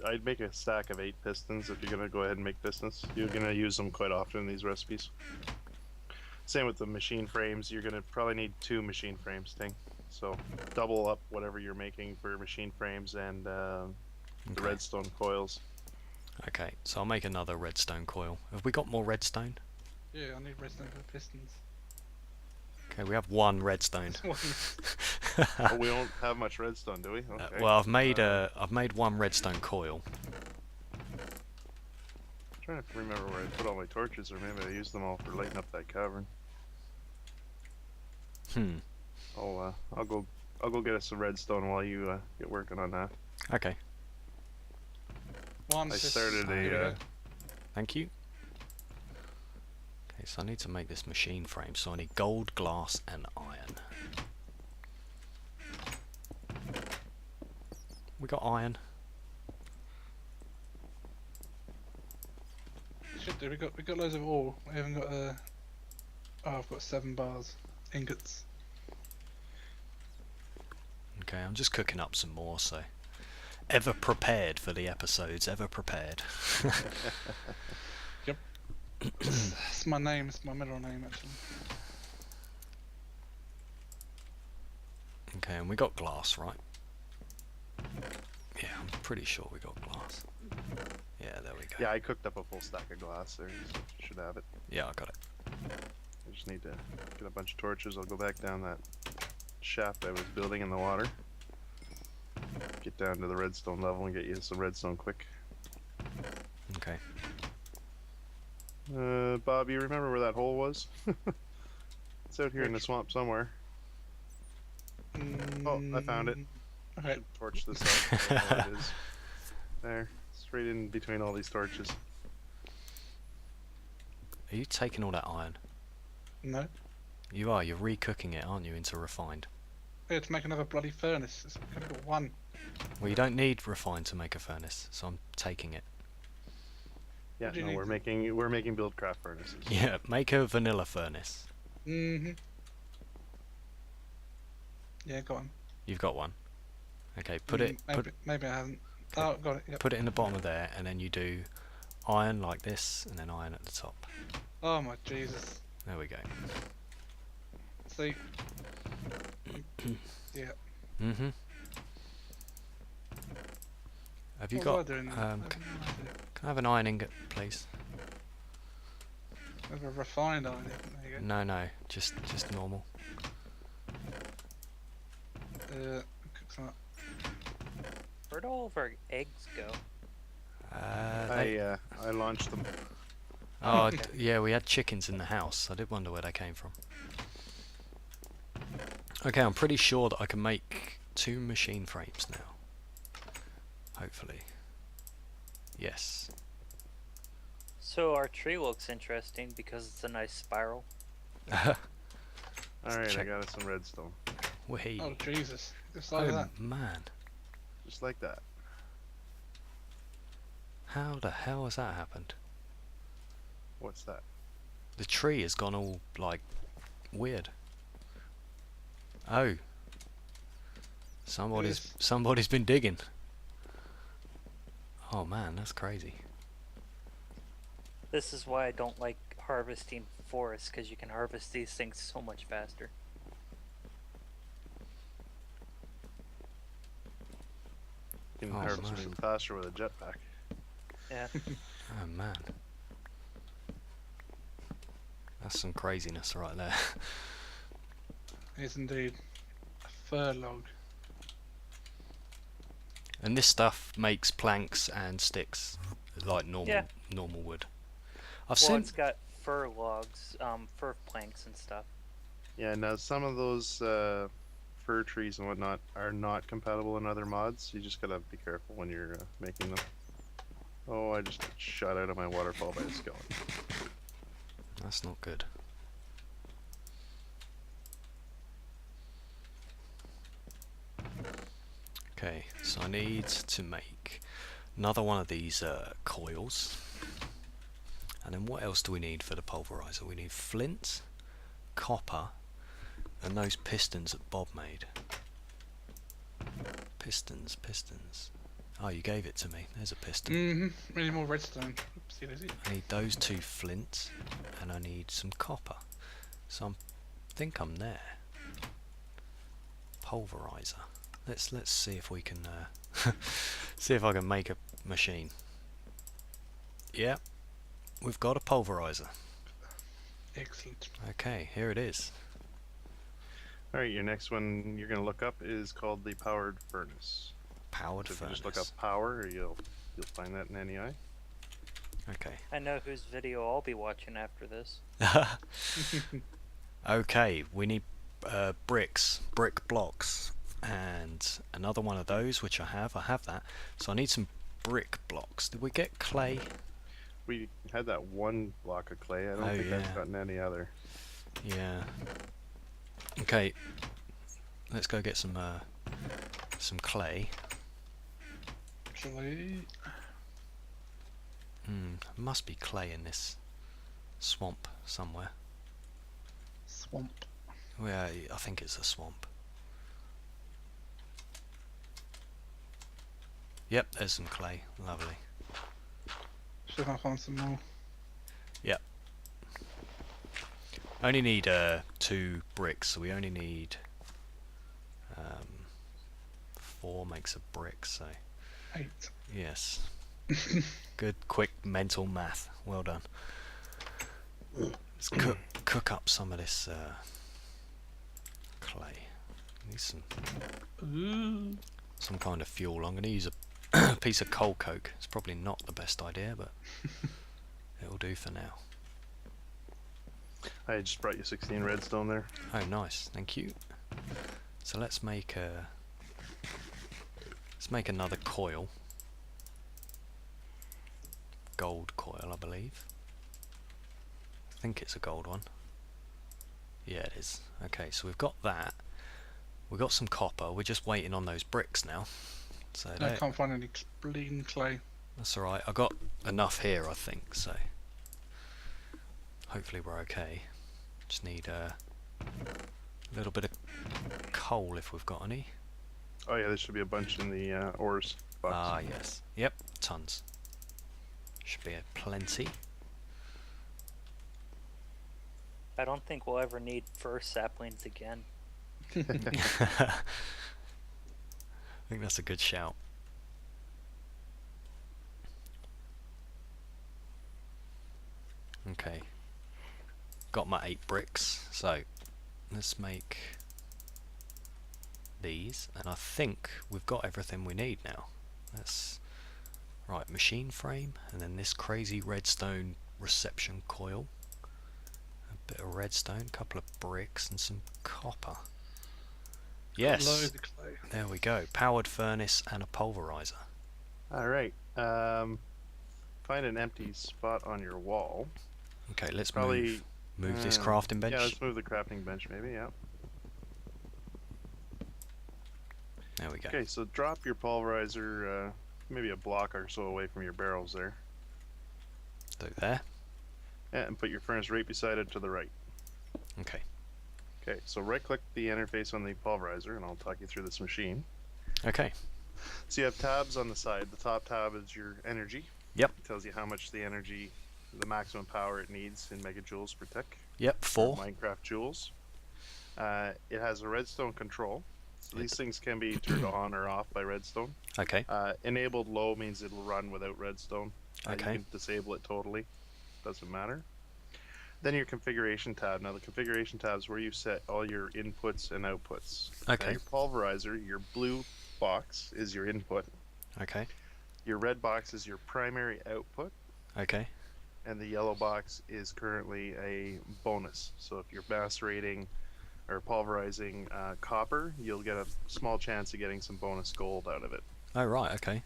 I'd make a stack of 8 pistons if you're going to go ahead and make pistons. You're going to use them quite often in these recipes. Same with the machine frames. You're going to probably need 2 machine frames, Ting. So double up whatever you're making for machine frames and the redstone coils. Okay, so I'll make another redstone coil. Have we got more redstone? Yeah, I need redstone for pistons. Okay, we have 1 redstone. Oh, we don't have much redstone, do we? Okay. Well, I've made 1 redstone coil. I'm trying to remember where I put all my torches, or maybe I used them all for lighting up that cavern. I'll go get us some redstone while you get working on that. Okay, One I piston. started Here we a go. thank you. Okay, so I need to make this machine frame, so I need gold, glass, and iron. We got iron. Should do. We got loads of ore. We haven't got oh, I've got 7 bars, ingots. Okay, I'm just cooking up some more, so ever prepared for the episodes, ever prepared. It's my name. It's my middle name actually. Okay, and we got glass, right? Yeah, I'm pretty sure we got glass. Yeah, there we go. Yeah, I cooked up a full stack of glass there, so you should have it. Yeah, I got it. I just need to get a bunch of torches. I'll go back down that shaft I was building in the water. Get down to the redstone level and get you some redstone quick. Okay. Bob, you remember where that hole was? It's out here in the swamp somewhere. Oh, I found it. Okay. Should torch this up. There it is. There. Straight in between all these torches. Are you taking all that iron? No. You are. You're recooking it, aren't you, into refined? Here to make another bloody furnace. It's only got one. Well, you don't need refined to make a furnace, so I'm taking it. Yeah, What do you no, need we're making buildcraft furnaces. Yeah, make a vanilla furnace. Mm-hmm. Yeah, got one. You've got one. Okay, put it Maybe I haven't. Oh, got it. Yep. put it in the bottom of there, and then you do iron like this, and then iron at the top. Oh my Jesus. There we go. See. Yeah. Mhm. Have you What got? was I doing? Can I have an iron ingot, please? Have a refined iron. There you go. No, just normal. Cook some up. Where'd all of our eggs go? I launched them. Oh, yeah, we had chickens in the house. I did wonder where they came from. Okay, I'm pretty sure that I can make 2 machine frames now. Hopefully. Yes. So our tree looks interesting because it's a nice spiral. Alright, I check. got us some redstone. Whee. Oh Jesus. Just like Oh that. man. Just like that. How the hell has that happened? What's that? The tree has gone all, like, weird. Oh. Somebody's been digging. Oh man, that's crazy. This is why I don't like harvesting forests, because you can harvest these things so much faster. You can Oh, harvest man. them faster with a jetpack. Yeah. Oh man. That's some craziness right there. Is indeed a fir log. And this stuff makes planks and sticks, like normal wood. I've Well, seen. it's got fir logs, fir planks and stuff. Yeah, now some of those fir trees and whatnot are not compatible in other mods. You just gotta be careful when you're making them. Oh, I just got shot out of my waterfall by a skeleton. That's not good. Okay, so I need to make another one of these coils. And then what else do we need for the pulverizer? We need flint, copper, and those pistons that Bob made. Pistons. Oh, you gave it to me. There's a piston. Mm-hmm. Really more redstone. Oopsie daisy. I need those 2 flint, and I need some copper. So I think I'm there. Pulverizer. Let's see if we can see if I can make a machine. Yeah, we've got a pulverizer. Excellent. Okay, here it is. Alright, your next one you're gonna look up is called the powered furnace. Powered So if you furnace. just look up power, you'll find that in NEI. Okay. I know whose video I'll be watching after this. Okay, we need brick blocks, and another one of those, which I have that. So I need some brick blocks. Did we get clay? We had that one block of clay. I don't think I've gotten any other. Yeah. Okay. Let's go get some clay. Actually, Must be clay in this swamp somewhere. swamp. Yeah, I think it's a swamp. Yep, there's some clay. Lovely. Should I find some more? Yep. I only need 2 bricks, so we only need 4 makes a brick, so 8. yes. Good quick mental math. Well done. Let's cook up some of this clay. Need some kind of fuel. I'm going to use a piece of coal coke. It's probably not the best idea, but it'll do for now. I just brought you 16 redstone there. Oh, nice. Thank you. So let's make another coil. Gold coil, I believe. I think it's a gold one. Yeah, it is. Okay, so we've got that. We've got some copper. We're just waiting on those bricks now. So I can't find any bleeding clay. that's alright. I got enough here, I think, so hopefully we're okay. Just need a little bit of coal if we've got any. Oh yeah, there should be a bunch in the ores box. Ah, yes. Yep, tons. Should be plenty. I don't think we'll ever need fir saplings again. I think that's a good shout. Okay. Got my 8 bricks, so let's make these, and I think we've got everything we need now. That's right, machine frame, and then this crazy redstone reception coil, a bit of redstone, a couple of bricks, and some copper. Yes, Loads of clay. there we go. Powered furnace and a pulverizer. Alright, find an empty spot on your wall. Okay, let's Probably move this crafting bench. Yeah, let's move the crafting bench maybe, yeah. There we go. Okay, so drop your pulverizer maybe a block or so away from your barrels there. Do there. Yeah, and put your furnace right beside it to the right. Okay. Okay, so right click the interface on the pulverizer and I'll talk you through this machine. Okay. So you have tabs on the side. The top tab is your energy. Yep. It tells you how much the energy, the maximum power it needs in megajoules per tick. Yep, 4. Minecraft joules. It has a redstone control. So these things can be turned on or off by redstone. Okay. Enabled low means it'll run without redstone. Okay. You can disable it totally. Doesn't matter. Then your configuration tab. Now the configuration tab is where you set all your inputs and outputs. Okay. Now your pulverizer, your blue box is your input. Okay. Your red box is your primary output. Okay. And the yellow box is currently a bonus. So if you're macerating or pulverizing copper, you'll get a small chance of getting some bonus gold out of it. Oh, right, okay.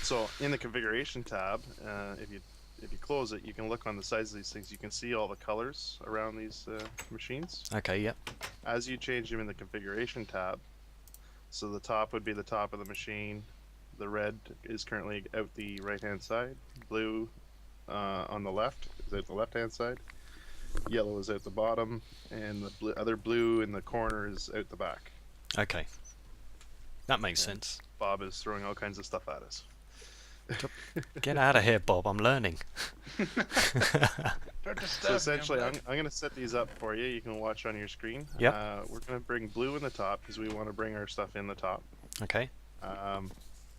So in the configuration tab, if you close it, you can look on the sides of these things. You can see all the colors around these machines. Okay, yep. As you change them in the configuration tab, so the top would be the top of the machine. The red is currently out the right-hand side. Blue on the left is out the left-hand side. Yellow is out the bottom, and the other blue in the corner is out the back. Okay. That makes sense. Bob is throwing all kinds of stuff at us. Get out of here, Bob. I'm learning. Don't disturb So me, essentially, I'm I'm going to set these up for you. You can watch on your screen. Yep. We're going to bring blue in the top because we want to bring our stuff in the top. Okay.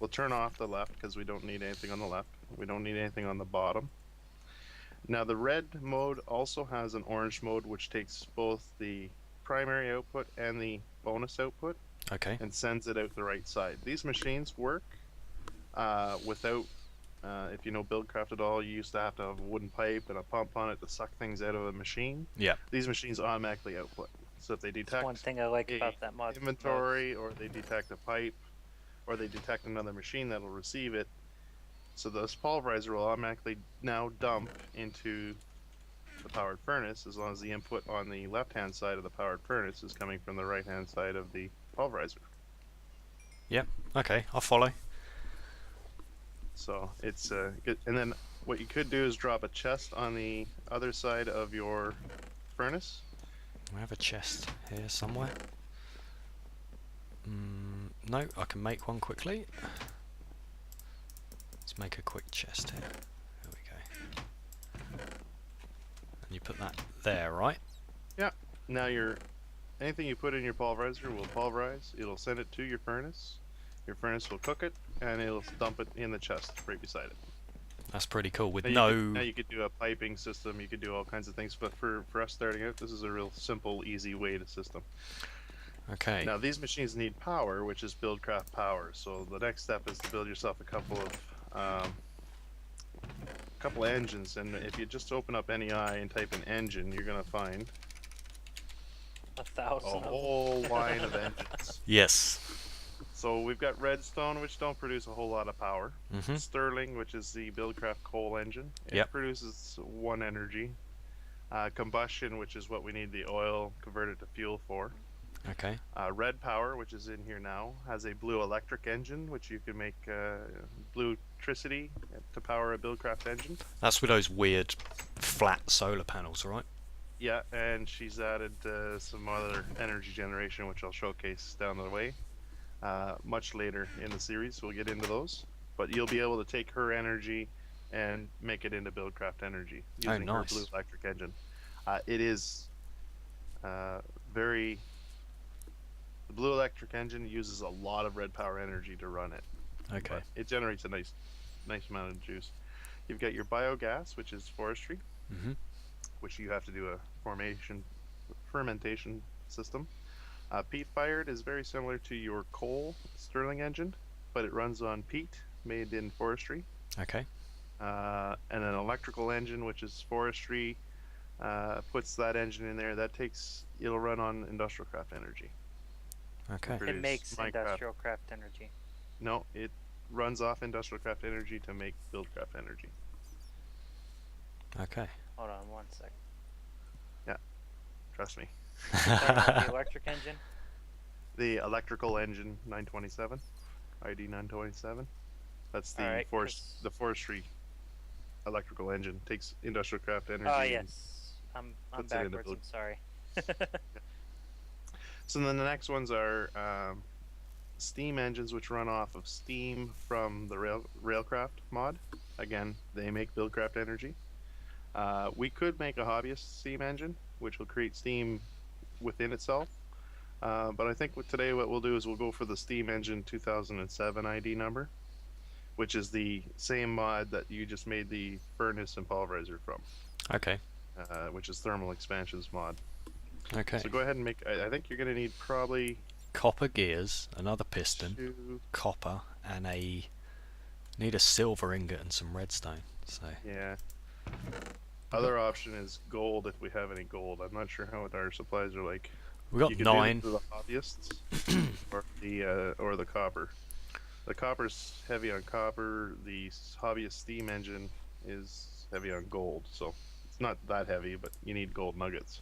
We'll turn off the left because we don't need anything on the left. We don't need anything on the bottom. Now the red mode also has an orange mode which takes both the primary output and the bonus output Okay. and sends it out the right side. These machines work without, if you know Buildcraft at all, you used to have to have a wooden pipe and a pump on it to suck things out of a machine. Yeah. These machines automatically output. So if they detect One thing I like a about that mod. inventory, or they detect a pipe, or they detect another machine that'll receive it, so this pulverizer will automatically now dump into the powered furnace as long as the input on the left-hand side of the powered furnace is coming from the right-hand side of the pulverizer. Yep. Okay, I'll follow. So it's good. And then what you could do is drop a chest on the other side of your furnace. We have a chest here somewhere. No, I can make one quickly. Let's make a quick chest here. There we go. And you put that there, right? Yeah. Now anything you put in your pulverizer will pulverize. It'll send it to your furnace. Your furnace will cook it, and it'll dump it in the chest right beside it. That's pretty cool. With Now you could do a piping system. You could do all kinds of things. But for us starting out, this is a real simple, easy way to system. Okay. Now these machines need power, which is Buildcraft power. So the next step is to build yourself a couple of engines. And if you just open up NEI and type in engine, you're gonna find 1,000 A of them. whole line of engines. Yes. So we've got redstone, which don't produce a whole lot of power. Mhm. Sterling, which is the Buildcraft coal engine. It Yep. produces 1 energy. Combustion, which is what we need the oil converted to fuel for. Okay. Red power, which is in here now, has a blue electric engine, which you can make blue electricity to power a Buildcraft engine. That's with those weird flat solar panels, right? Yeah, and she's added some other energy generation, which I'll showcase down the way. Much later in the series, we'll get into those. But you'll be able to take her energy and make it into Buildcraft energy using her nice. blue electric engine. It is very... The blue electric engine uses a lot of red power energy to run it. Okay. But it generates a nice amount of juice. You've got your biogas, which is forestry, Mhm. which you have to do a fermentation system. Peat fired is very similar to your coal Stirling engine, but it runs on peat made in forestry. Okay. And an electrical engine, which is forestry, puts that engine in there. It'll run on industrial craft energy. Okay. It Produce makes Minecraft. industrial craft energy. No, it runs off industrial craft energy to make Buildcraft energy. Okay. Hold on 1 second. Trust me. Talking about the electric engine? The electrical engine 927, ID 927. That's the Alright, the forestry electrical engine. Takes industrial craft energy. Oh and- yes. I'm puts it into backwards, I'm sorry. So then the next ones are steam engines, which run off of steam from the Railcraft mod. Again, they make Buildcraft energy. We could make a hobbyist steam engine, which will create steam within itself. But I think today what we'll do is we'll go for the steam engine 2007 ID number, which is the same mod that you just made the furnace and pulverizer from, Okay. which is thermal expansions mod. Okay. So go ahead and make. I think you're going to need probably Copper gears, another piston, 2. copper, and need a silver ingot and some redstone. So Yeah. Other option is gold if we have any gold. I'm not sure how our supplies are like. we got You could 9. do this for the hobbyists or the copper. The copper's heavy on copper. The hobbyist steam engine is heavy on gold, so it's not that heavy, but you need gold nuggets.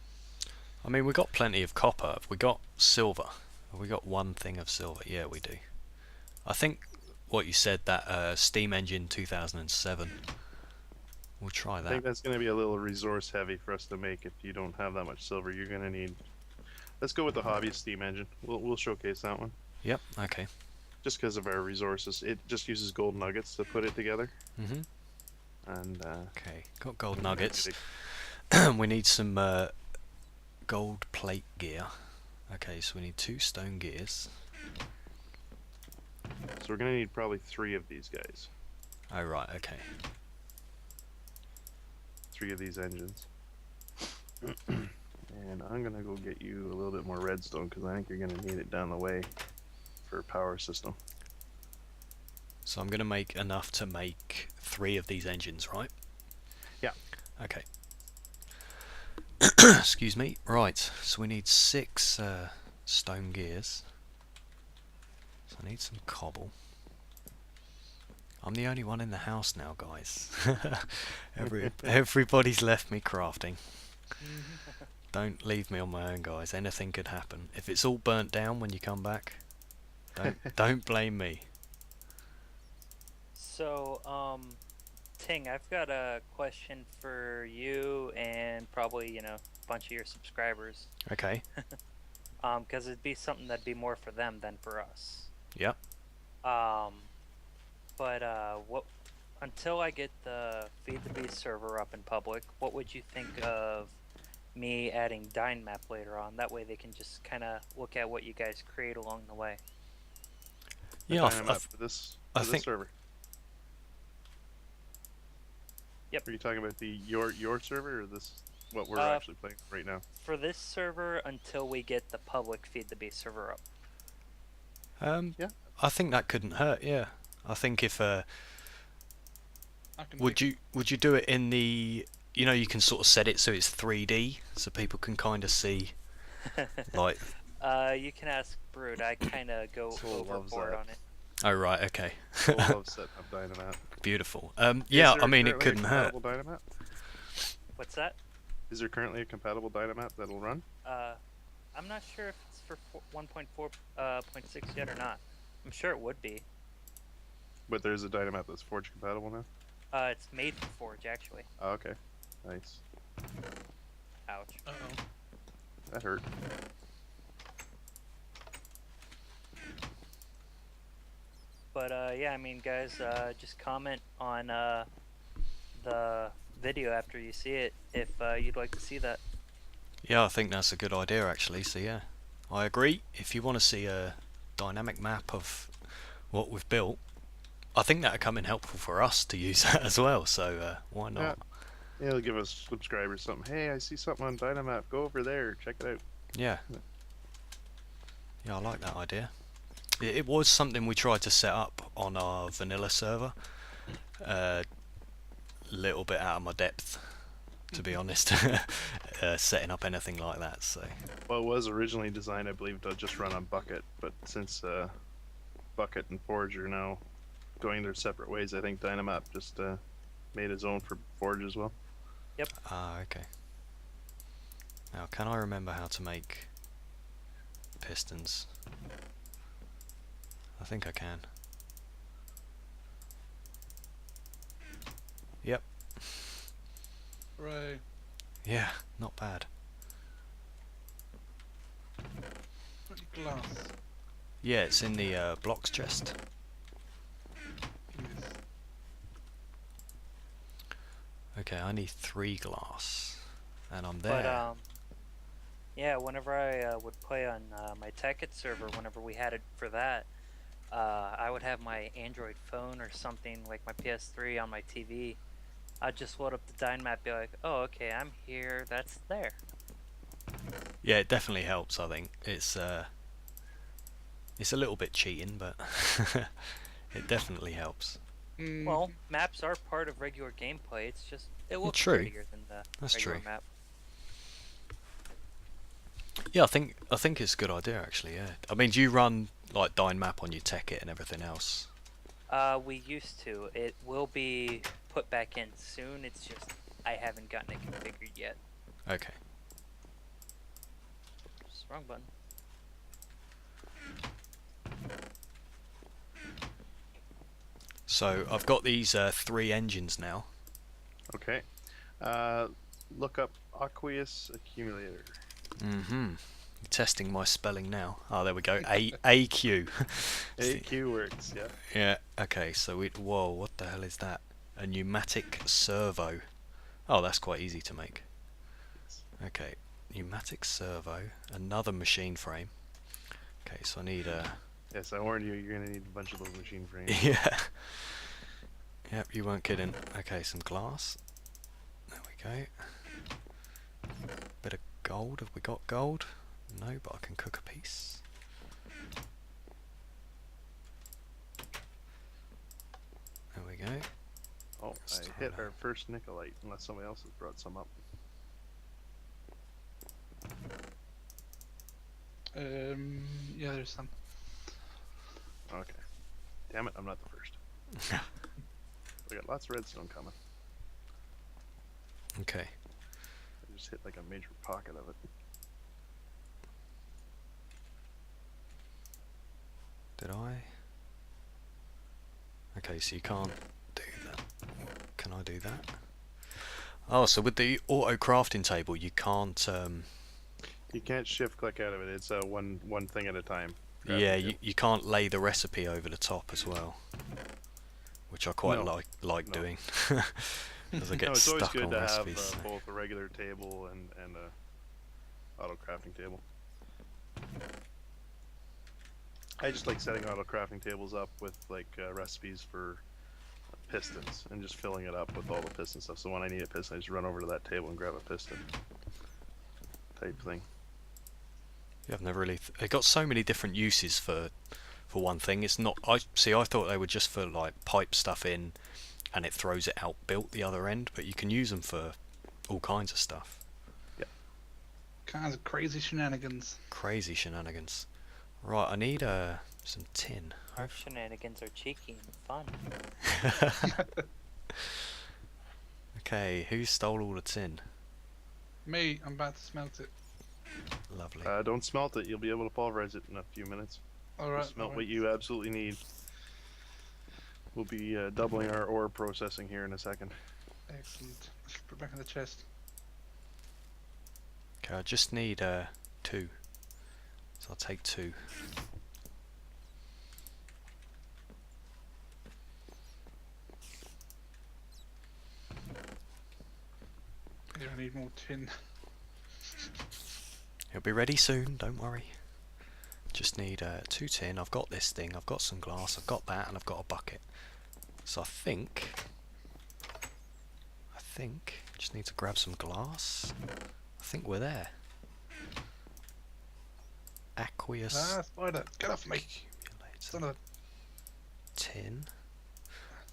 I mean, we got plenty of copper. Have we got silver? Have we got one thing of silver? Yeah, we do. I think what you said, that steam engine 2007. We'll try I think that. that's going to be a little resource heavy for us to make if you don't have that much silver. You're going to need. Let's go with the hobbyist steam engine. We'll showcase that one. Yep. Okay. Just because of our resources. It just uses gold nuggets to put it together. Mhm. And Okay. Got gold nuggets. We need some gold plate gear. Okay, so we need 2 stone gears. so we're going to need probably 3 of these guys. Oh right. Okay. 3 of these engines. And I'm going to go get you a little bit more redstone because I think you're going to need it down the way for a power system. So I'm going to make enough to make 3 of these engines, right? Yeah. Okay. Excuse me. Right, so we need 6 stone gears. So I need some cobble. I'm the only one in the house now, guys. Everybody's left me crafting. Don't leave me on my own, guys. Anything could happen. If it's all burnt down when you come back, don't blame me. So, Ting, I've got a question for you and probably, a bunch of your subscribers. Okay. Because it'd be something that'd be more for them than for us. Yep. But until I get the Feed the Beast server up in public, what would you think of me adding Dynmap later on? That way they can just kind of look at what you guys create along the way. Yeah, For this think- server. Yep. Are you talking about your server or this what we're actually playing right now? For this server, until we get the public Feed the Beast server up. Yeah. I think that couldn't hurt. Yeah. I think if I can would you do it in the, you can sort of set it so it's 3D so people can kind of see Like, You can ask Brute. I kind of go Soul loves overboard that. on it. oh right, okay. I love setting up Dynamap. Beautiful. Is Yeah, there I mean, it currently a couldn't hurt. compatible Dynamap? What's that? Is there currently a compatible Dynamap that'll run? I'm not sure if it's for 1.4.6 yet or not. I'm sure it would be. But there's a Dynamap that's Forge compatible now? It's made for Forge, actually. Oh, okay. Nice. Ouch. Uh-oh. That hurt. But yeah, I mean, guys, just comment on the video after you see it if you'd like to see that. Yeah, I think that's a good idea actually. So yeah, I agree. If you want to see a dynamic map of what we've built, I think that'd come in helpful for us to use that as well. So why not? Yeah, it'll give us subscribers something. Hey, I see something on Dynamap. Go over there. Check it out. Yeah. Yeah, I like that idea. It was something we tried to set up on our vanilla server. Little bit out of my depth, to be honest, setting up anything like that. So. Well, it was originally designed, I believe, to just run on Bucket, but since Bucket and Forge are now going their separate ways, I think Dynamap just made his own for Forge as well. Ah, okay. Now, can I remember how to make pistons? I think I can. Yep. Hooray. Yeah, not bad. Got your glass. Yeah, it's in the blocks chest. Yes. Okay, I need 3 glass, and I'm there. But yeah, whenever I would play on my Tekkit server, whenever we had it for that, I would have my Android phone or something like my PS3 on my TV. I'd just load up the Dynamap, be like, oh, okay, I'm here, that's there. Yeah, it definitely helps. I think it's a little bit cheating, but it definitely helps. Well, maps are part of regular gameplay. It's just it looks True. prettier than the That's regular true. map. Yeah, I think it's a good idea actually. Yeah, I mean, do you run like Dynamap on your Tekkit and everything else? We used to. It will be put back in soon. It's just I haven't gotten it configured yet. Okay. Just wrong button. So I've got these 3 engines now. Okay. Look up Aqueous Accumulator. Mm-hmm. Testing my spelling now. Oh, there we go. AQ. AQ works, yeah. Yeah. Okay. So whoa, what the hell is that? A pneumatic servo. Oh, that's quite easy to make. Okay. Pneumatic servo. Another machine frame. Okay. So I need a. Yes, I warned you, you're going to need a bunch of those machine frames. Yeah. Yep, you weren't kidding. Okay, some glass. There we go. Bit of gold. Have we got gold? No, but I can cook a piece. There we go. Oh, Let's I try hit that. our first Nicolite, unless somebody else has brought some up. Yeah, there's some. Okay. Damn it, I'm not the first. We got lots of redstone coming. Okay. I just hit like a major pocket of it. Did I? Okay, so you can't do that. Can I do that? Oh, so with the auto crafting table, you can't. You can't shift click out of it. It's one thing at a time. Yeah, you can't lay the recipe over the top as well, which I quite No. like No. doing. As I get No, it's always stuck good on to have recipes. So. both a regular table and a auto crafting table. I just like setting auto crafting tables up with like recipes for pistons and just filling it up with all the piston stuff. So when I need a piston, I just run over to that table and grab a piston type thing. Yeah, I've never really. It got so many different uses for one thing. It's not. I thought they were just for like pipe stuff in, and it throws it out built the other end. But you can use them for all kinds of stuff. kinds of crazy shenanigans. Crazy shenanigans. Right, I need some tin. Our shenanigans are cheeky and fun. Okay, who stole all the tin? Me, I'm about to smelt it. Lovely. Don't smelt it. You'll be able to pulverize it in a few minutes. Alright. Smelt what you absolutely need. We'll be doubling our ore processing here in a second. Excellent. Put it back in the chest. Okay, I just need 2. So I'll take 2. Here, I need more tin. It'll be ready soon, don't worry. Just need 2 tin. I've got this thing, I've got some glass, I've got that, and I've got a bucket. So I think just need to grab some glass. I think we're there. Aqueous Ah, spider, get off me! Son of a... tin,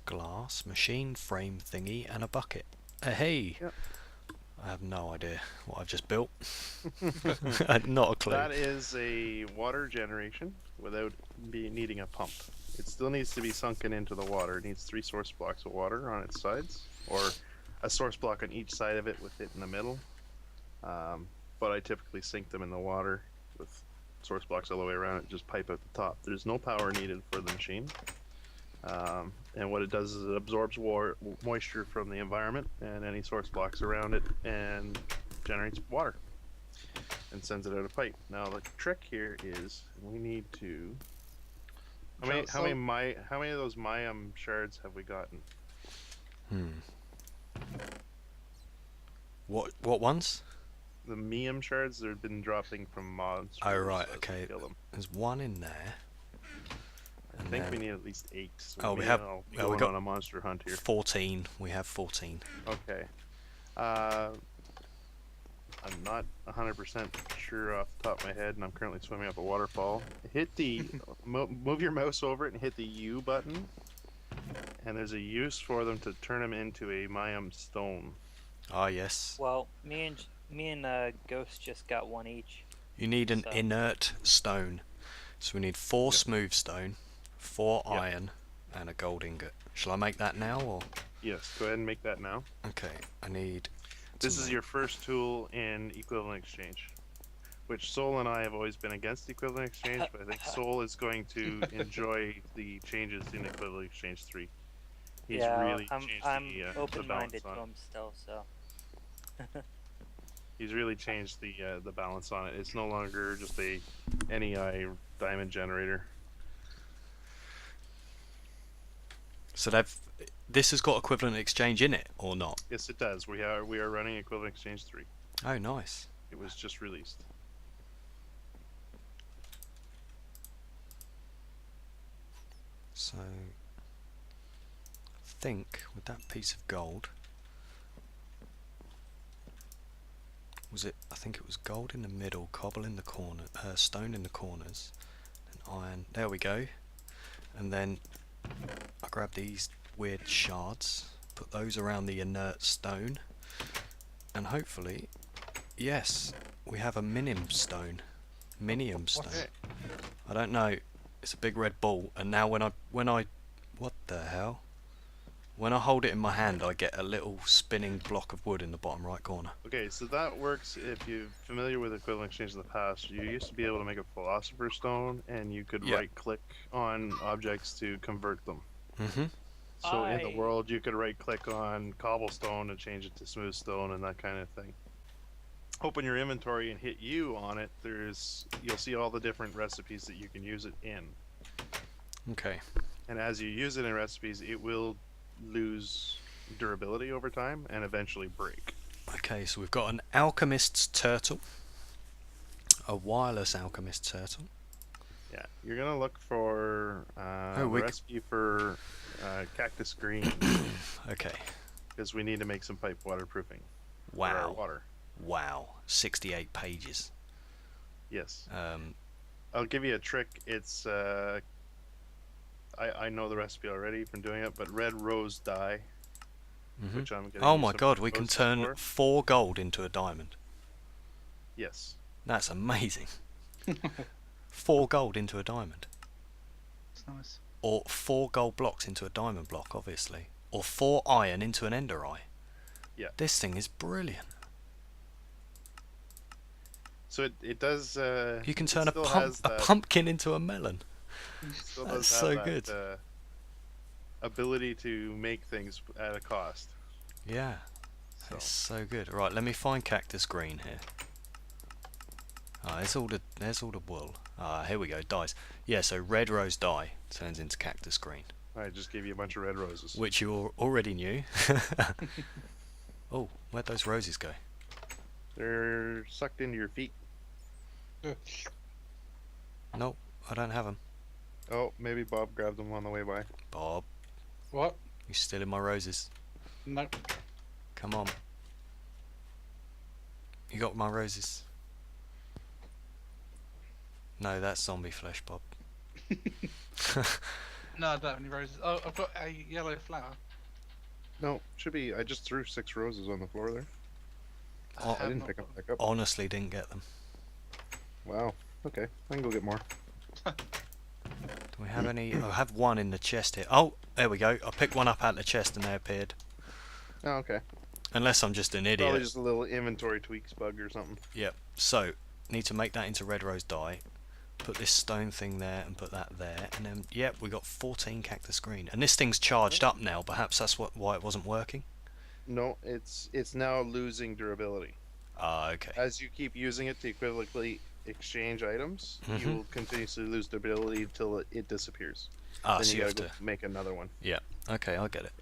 glass, machine frame thingy, and a bucket. Hey! Yep. I have no idea what I've just built. Not a clue. That is a water generation without needing a pump. It still needs to be sunken into the water. It needs 3 source blocks of water on its sides, or a source block on each side of it with it in the middle. But I typically sink them in the water with source blocks all the way around it, just pipe out the top. There's no power needed for the machine. And what it does is it absorbs moisture from the environment and any source blocks around it and generates water and sends it out a pipe. Now the trick here is we need to how many of those Mayam shards have we gotten? What ones? The Miam shards that have been dropping from mods. Oh right, okay. There's 1 in there. I think we need at least 8. So oh, we got on a monster hunt here. 14. We have 14. Okay. I'm not 100% sure off the top of my head, and I'm currently swimming up a waterfall. Hit the move your mouse over it and hit the U button, and there's a use for them to turn them into a Mayam stone. Ah yes. Well, me and Ghost just got 1 each. You need an inert stone. So we need 4 smooth stone, 4 iron, and a gold ingot. Shall I make that now, or? Yes, go ahead and make that now. Okay, I need... This is your first tool in equivalent exchange, which Soul and I have always been against equivalent exchange, but I think Soul is going to enjoy the changes in equivalent exchange 3. He's really I'm changed open-minded the to balance on him still, so. He's really changed the balance on it. It's no longer just a NEI diamond generator. So this has got equivalent exchange in it, or not? Yes, it does. We are running equivalent exchange 3. Oh, nice. It was just released. So, I think with that piece of gold, I think it was gold in the middle, cobble in the corner, stone in the corners, and iron. There we go. And then I grab these weird shards, put those around the inert stone, and hopefully, yes, we have a minium stone. Okay. I don't know. It's a big red ball, and now when I what the hell? When I hold it in my hand, I get a little spinning block of wood in the bottom right corner. Okay, so that works if you're familiar with equivalent exchange in the past. You used to be able to make a philosopher's stone, and you could right-click on objects to convert them. Mm-hmm. So in the world, you could right-click on cobblestone and change it to smooth stone and that kind of thing. Open your inventory and hit U on it. You'll see all the different recipes that you can use it in. Okay. And as you use it in recipes, it will lose durability over time and eventually break. Okay, so we've got an alchemist's turtle, a wireless alchemist turtle. Yeah, you're gonna look for a recipe for cactus green. Okay. Because we need to make some pipe waterproofing. Wow. For our water. Wow. 68 pages. Yes. I'll give you a trick. It's I know the recipe already from doing it, but red rose dye, which I'm getting. Oh my god, we can turn 4 gold into a diamond. Yes. That's amazing. 4 gold into a diamond. It's nice. Or 4 gold blocks into a diamond block, obviously. Or 4 iron into an ender eye. Yeah. This thing is brilliant. So it does. You can it turn a still has that, pumpkin into a melon. Still That's does have so that, good. Ability to make things at a cost. Yeah. So It's so good. Right, let me find cactus green here. Ah, there's all the wool. Ah, here we go, dyes. Yeah, so red rose dye turns into cactus green, I just gave you a bunch of red roses. which you already knew. Oh, where'd those roses go? They're sucked into your feet. Nope, I don't have them. Oh, maybe Bob grabbed them on the way by. Bob, What? you're stealing my roses. No. Come on. You got my roses. No, that's zombie flesh, Bob. No, I don't have any roses. Oh, I've got a yellow flower. No, should be. I just threw 6 roses on the floor there. Oh, I have didn't not pick them got- back up. Honestly, didn't get them. Wow. Okay, I can go get more. Do we have any? I have one in the chest here. Oh, there we go. I picked one up out of the chest and they appeared. Oh, okay. Unless I'm just an Probably idiot. just a little inventory tweaks bug or something. Yep. So, need to make that into red rose dye. Put this stone thing there and put that there. And then, yep, we got 14 cactus green. And this thing's charged up now. Perhaps that's why it wasn't working. No, it's now losing durability. Ah, okay. As you keep using it to equivalently exchange items, Mhm. you will continuously lose durability until it disappears. Ah, Then so you you gotta have go to. make another one. Yeah. Okay, I'll get it.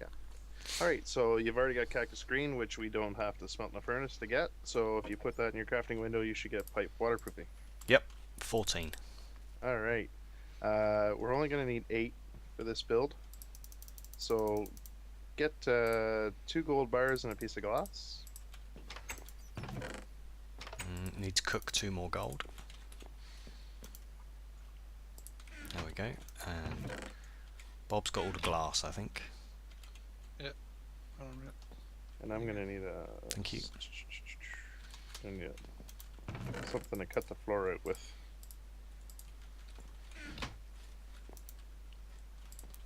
Alright, so you've already got cactus green, which we don't have to smelt in the furnace to get. So if you put that in your crafting window, you should get pipe waterproofing. Yep. 14. Alright. We're only going to need 8 for this build. So get 2 gold bars and a piece of glass. Need to cook 2 more gold. There we go. And Bob's got all the glass, I think. Hold on a minute. And I'm going to need a... Thank you. I need something to cut the floor out with.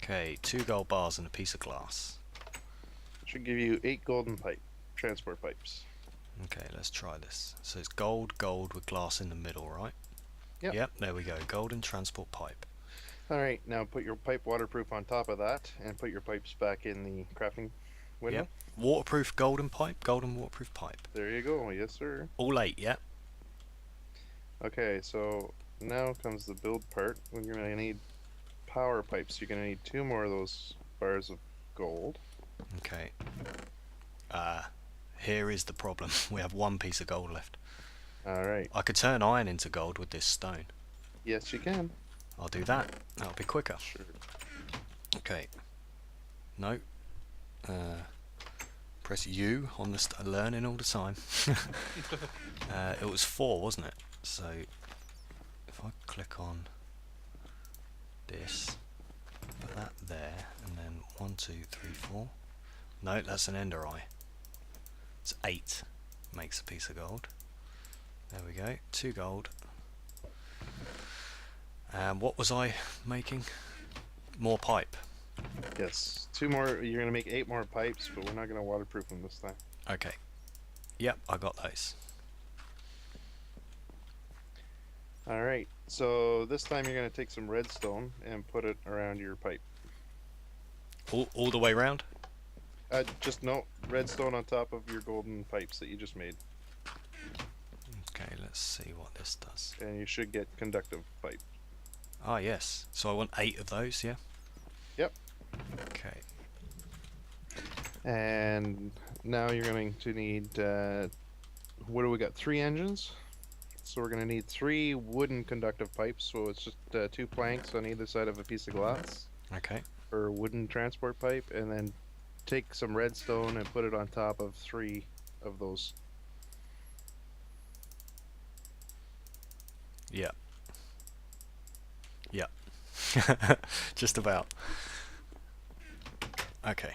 Okay, 2 gold bars and a piece of glass. Should give you 8 golden transport pipes. Okay, let's try this. So it's gold with glass in the middle, right? Yep. Yep, there we go. Golden transport pipe. Alright, now put your pipe waterproof on top of that, and put your pipes back in the crafting window. Yep. Waterproof golden pipe, golden waterproof pipe. There you go, yes sir. All 8, yeah? Okay, so now comes the build part. We're gonna need power pipes. You're gonna need 2 more of those bars of gold. Okay. Here is the problem. We have 1 piece of gold left. Alright, I could turn iron into gold with this stone. yes you can. I'll do that. That'll be quicker. Sure. Okay. No. Press U on the learning all the time. It was 4, wasn't it? So if I click on this, put that there, and then 1, 2, 3, 4. No, that's an ender eye. It's 8 makes a piece of gold. There we go. 2 gold. And what was I making? More pipe. Yes, 2 more. You're gonna make 8 more pipes, but we're not gonna waterproof them this time. Okay. Yep, I got those. Alright, so this time you're gonna take some redstone and put it around your pipe. All the way round? Just no redstone on top of your golden pipes that you just made, Okay, let's see what this does. and you should get conductive pipe. Ah, yes. So I want 8 of those, yeah? Yep. Okay. And now you're going to need, what do we got? 3 engines. So we're going to need 3 wooden conductive pipes. So it's just 2 planks on either side of a piece of glass Okay. for a wooden transport pipe, and then take some redstone and put it on top of 3 of those. Yeah. Yeah. Just about. Okay.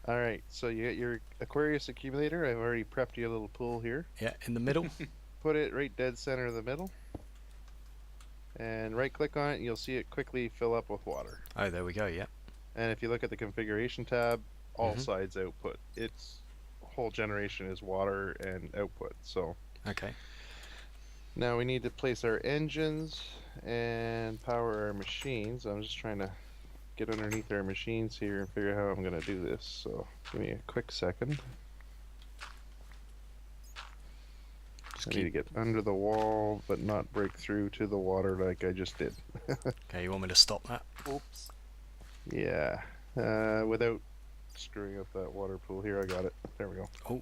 Alright, so you got your Aquarius accumulator. I've already prepped you a little pool here. Yeah, in the middle. put it right dead center of the middle. And right click on it, you'll see it quickly fill up with water. Oh, there we go. Yep. And if you look at the configuration tab, all Mhm. sides output. Its whole generation is water and output. So Okay. now we need to place our engines and power our machines. I'm just trying to get underneath our machines here and figure out how I'm going to do this. So give me a quick second. Just I need to get under the wall, but not break through to the water like I just did. Okay, you want me to stop that? Oops. Yeah, without screwing up that water pool. Here, I got it. There we go. Oh.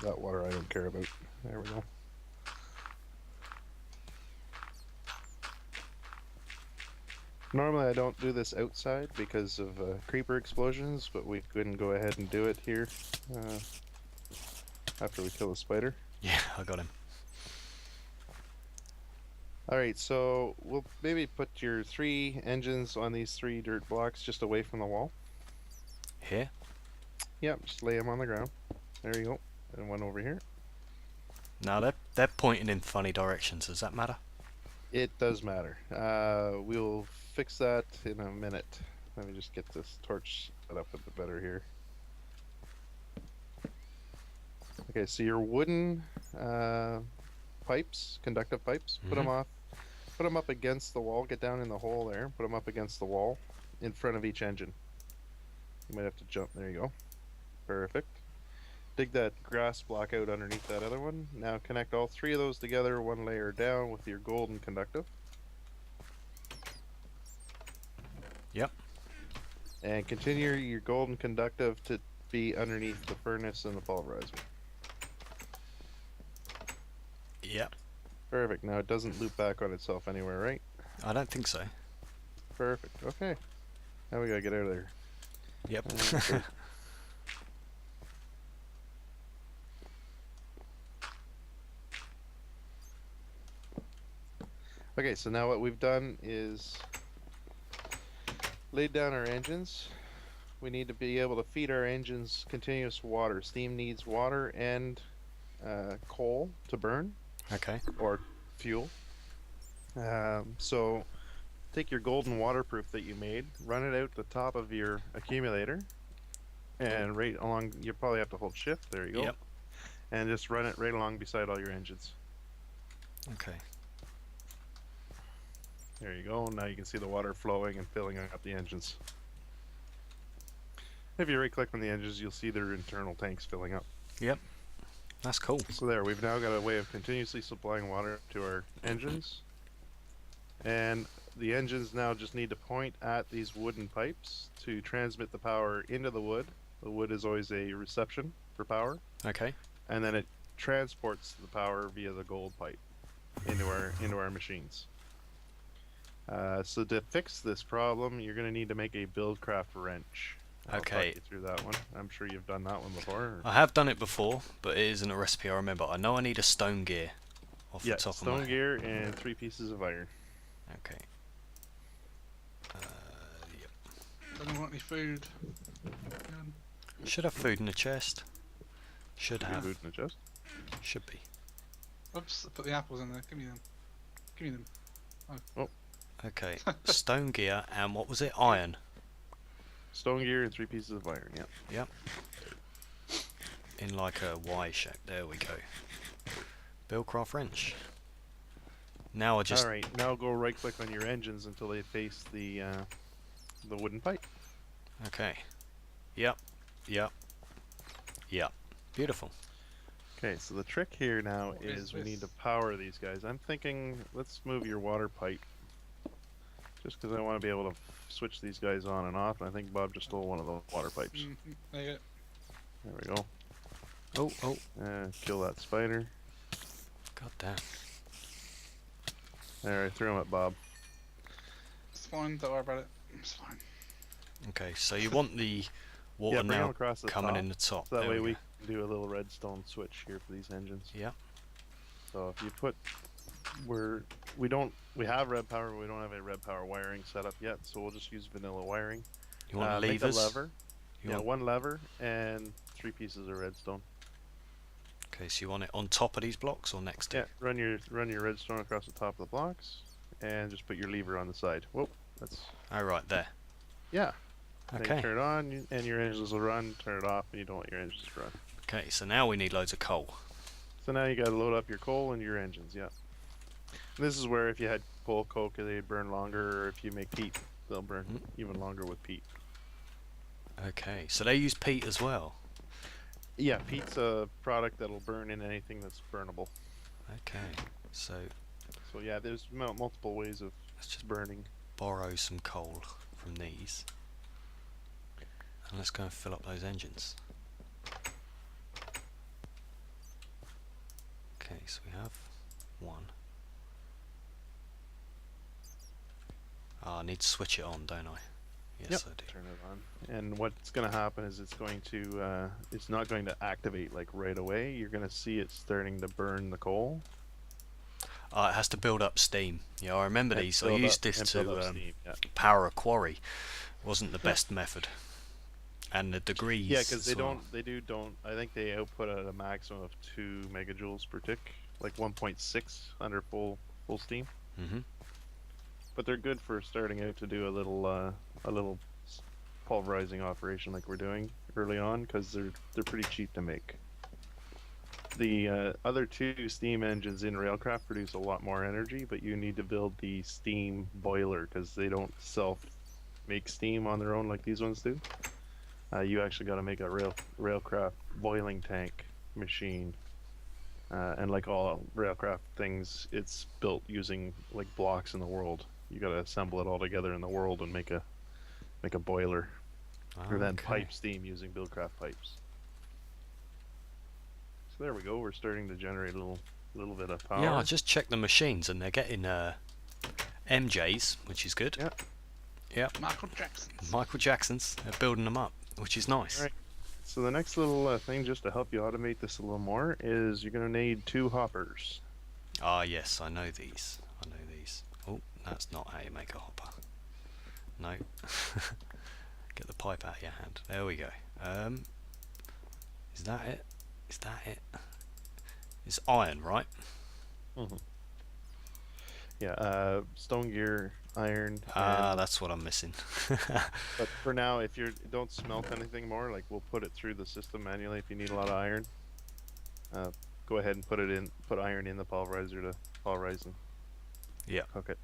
That water I don't care about. There we go. Normally I don't do this outside because of creeper explosions, but we couldn't go ahead and do it here after we kill the spider. Yeah, I got him. Alright, so we'll maybe put your 3 engines on these 3 dirt blocks just away from the wall. Here? Yep, just lay them on the ground. There you go. And one over here. Now they're pointing in funny directions. Does that matter? It does matter. We'll fix that in a minute. Let me just get this torch set up a bit better here. Okay, so your wooden pipes, conductive pipes, put them up against the wall. Get down in the hole there. Put them up against the wall in front of each engine. You might have to jump. There you go. Perfect. Dig that grass block out underneath that other one. Now connect all 3 of those together, 1 layer down with your golden conductive. Yep. And continue your golden conductive to be underneath the furnace and the pulverizer. Yep. Perfect. Now it doesn't loop back on itself anywhere, right? I don't think so. Perfect. Okay. Now we gotta get out of there. Yep. Okay. Okay, so now what we've done is laid down our engines. We need to be able to feed our engines continuous water. Steam needs water and coal to burn, Okay. or fuel. So take your golden waterproof that you made, run it out the top of your accumulator, and right along, you probably have to hold shift, there you go. Yep. And just run it right along beside all your engines. Okay. There you go. Now you can see the water flowing and filling up the engines. If you right click on the engines, you'll see their internal tanks filling up. Yep. That's cool. So there, we've now got a way of continuously supplying water to our engines. And the engines now just need to point at these wooden pipes to transmit the power into the wood. The wood is always a reception for power. Okay. And then it transports the power via the gold pipe into our machines. So to fix this problem, you're going to need to make a Buildcraft wrench. I'll talk Okay. you through that one. I'm sure you've done that one before. Or... I have done it before, but it isn't a recipe I remember. I know I need a stone gear off Yeah, the top of stone my gear and 3 pieces of iron. Okay. Yep. Don't want any food. Again. Should have food in the chest. Should have. Food in the chest. Should be. Oops, I put the apples in there. Give me them. Give me them. Okay. Stone gear and what was it? Iron. Stone gear and 3 pieces of iron, yeah. Yep. In like a Y shape. There we go. Buildcraft wrench. Now I just. Alright, now go right click on your engines until they face the wooden pipe. Okay. Yep. Yep. Yep. Beautiful. Okay, so the trick here now What is is we need this? to power these guys. I'm thinking, let's move your water pipe. Just because I want to be able to switch these guys on and off, and I think Bob just stole one of the water pipes. There you go. There we go. Oh. Kill that spider. God damn. There, I threw him at Bob. It's fine, don't worry about it. It's fine. Okay, so you want the water Yeah, bring him now across the coming top. in the top. So that There way we we go. can do a little redstone switch here for these engines. Yep. So if you put, we have red power, but we don't have a red power wiring set up yet, so we'll just use vanilla wiring. You want Make a levers? lever. You Yeah, want, one lever and 3 pieces of redstone. okay, so you want it on top of these blocks or next to? Yeah, run your redstone across the top of the blocks, and just put your lever on the side. Whoa, that's Oh, right there. yeah. Then you Okay. turn it on, and your engines will run. Turn it off, and you don't want your engines to run. Okay, so now we need loads of coal. So now you got to load up your coal and your engines. Yeah. And this is where if you had coal coke, they'd burn longer, or if you make peat, they'll burn even longer with peat. Okay, so they use peat as well. Yeah, peat's a product that'll burn in anything that's burnable. Okay, so So yeah, there's multiple ways of let's just burning. borrow some coal from these. And let's go and fill up those engines. Okay, so we have one. I need to switch it on, don't I? Yes, I do. Turn it on. And what's going to happen is it's not going to activate like right away. You're going to see it starting to burn the coal. It has to build up steam. Yeah, I remember And these. I build used up- this and to build up steam, yeah. power a quarry. Wasn't the best method. And the degrees. Yeah, because they as well. don't. I think they output at a maximum of 2 megajoules per tick, like 1.6 under full steam. Mhm. But they're good for starting out to do a little pulverizing operation like we're doing early on, because they're pretty cheap to make. The other 2 steam engines in Railcraft produce a lot more energy, but you need to build the steam boiler because they don't make steam on their own like these ones do. You actually got to make a Railcraft boiling tank machine, and like all Railcraft things, it's built using like blocks in the world. You got to assemble it all together in the world and make a boiler, or then Okay. pipe steam using Buildcraft pipes. So there we go. We're starting to generate a little bit of power. Yeah, I just checked the machines and they're getting MJs, which is good. Yeah. Yep. Michael Jackson. Michael Jackson's. They're building them up, which is nice. Right. So the next little thing, just to help you automate this a little more, is you're going to need 2 hoppers. Ah, yes, I know these. I know these. Oh, that's not how you make a hopper. No. Get the pipe out of your hand. There we go. Is that it? Is that it? It's iron, right? Yeah, stone gear, iron. That's what I'm missing. But for now, if you don't smelt anything more, like we'll put it through the system manually. If you need a lot of iron, go ahead and put iron in the pulverizer to pulverize and Yeah. cook it.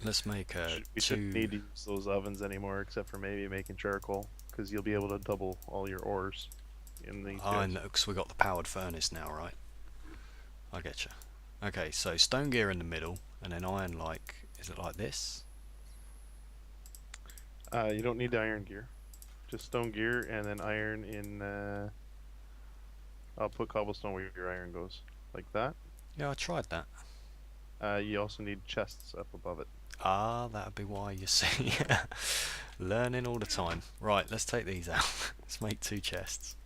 Let's make We shouldn't need to use those ovens anymore, except for maybe making charcoal, because you'll be able to double all your ores in these. I know, because we got the powered furnace now, right? I getcha. Okay, so stone gear in the middle, and then iron is it like this? You don't need iron gear, just stone gear, and then iron in. I'll put cobblestone where your iron goes, like that. Yeah, I tried that. You also need chests up above it. Ah, that'd be why, you see. Learning all the time. Right, let's take these out. Let's make 2 chests.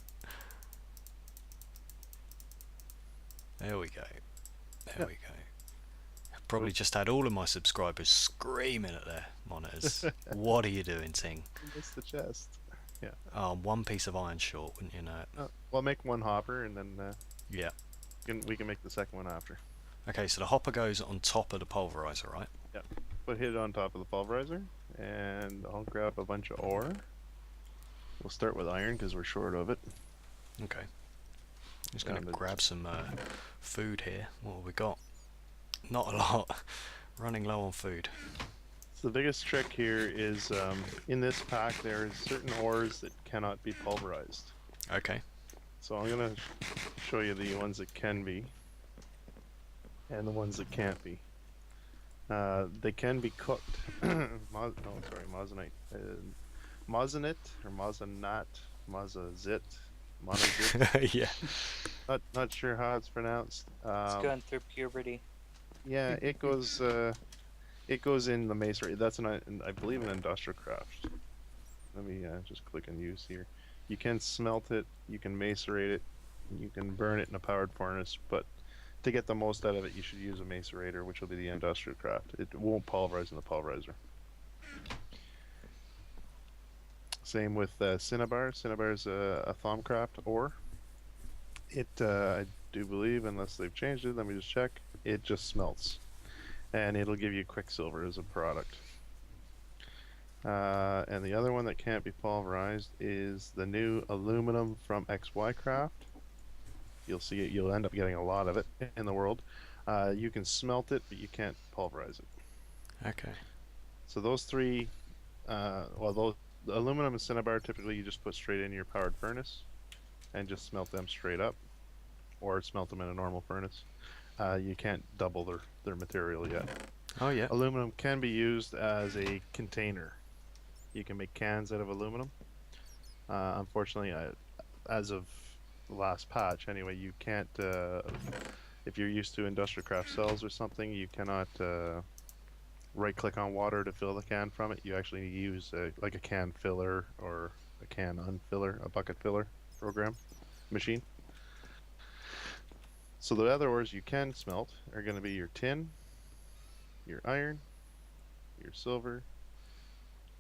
There we go. There we go. I've probably just had all of my subscribers screaming at their monitors. What are you doing, Ting? That's the chest. Yeah. Oh, 1 piece of iron short, wouldn't you know it? Well, make 1 hopper, and then Yeah. we can make the second one after. Okay, so the hopper goes on top of the pulverizer, right? Hit it on top of the pulverizer, and I'll grab a bunch of ore. We'll start with iron because we're short of it. Okay. Just gonna And grab some food here. What have we got? Not a lot. Running low on food. So the biggest trick here is in this pack there is certain ores that cannot be pulverized. Okay. So I'm gonna show you the ones that can be, and the ones that can't be. They can be cooked. Moissanite. Moissanite or Moissanat, Moisazit, Monazit. Yeah. Not sure how it's pronounced. It's going through puberty. Yeah, it goes in the masonry. That's I believe an industrial craft. Let me just click on use here. You can smelt it, you can macerate it, you can burn it in a powered furnace, but to get the most out of it, you should use a macerator, which will be the industrial craft. It won't pulverize in the pulverizer. Same with cinnabar. Cinnabar is a Thaumcraft ore. It, I do believe, unless they've changed it, let me just check. It just smelts, and it'll give you quicksilver as a product. And the other one that can't be pulverized is the new aluminum from XY Craft. You'll see it. You'll end up getting a lot of it in the world. You can smelt it, but you can't pulverize it. Okay. So those three, those the aluminum and cinnabar typically you just put straight in your powered furnace, and just smelt them straight up, or smelt them in a normal furnace. You can't double their material yet. Oh yeah. Aluminum can be used as a container. You can make cans out of aluminum. Unfortunately, as of the last patch, anyway, you can't. If you're used to industrial craft cells or something, you cannot right-click on water to fill the can from it. You actually use like a can filler or a can unfiller, a bucket filler program machine. So the other ores you can smelt are going to be your tin, your iron, your silver,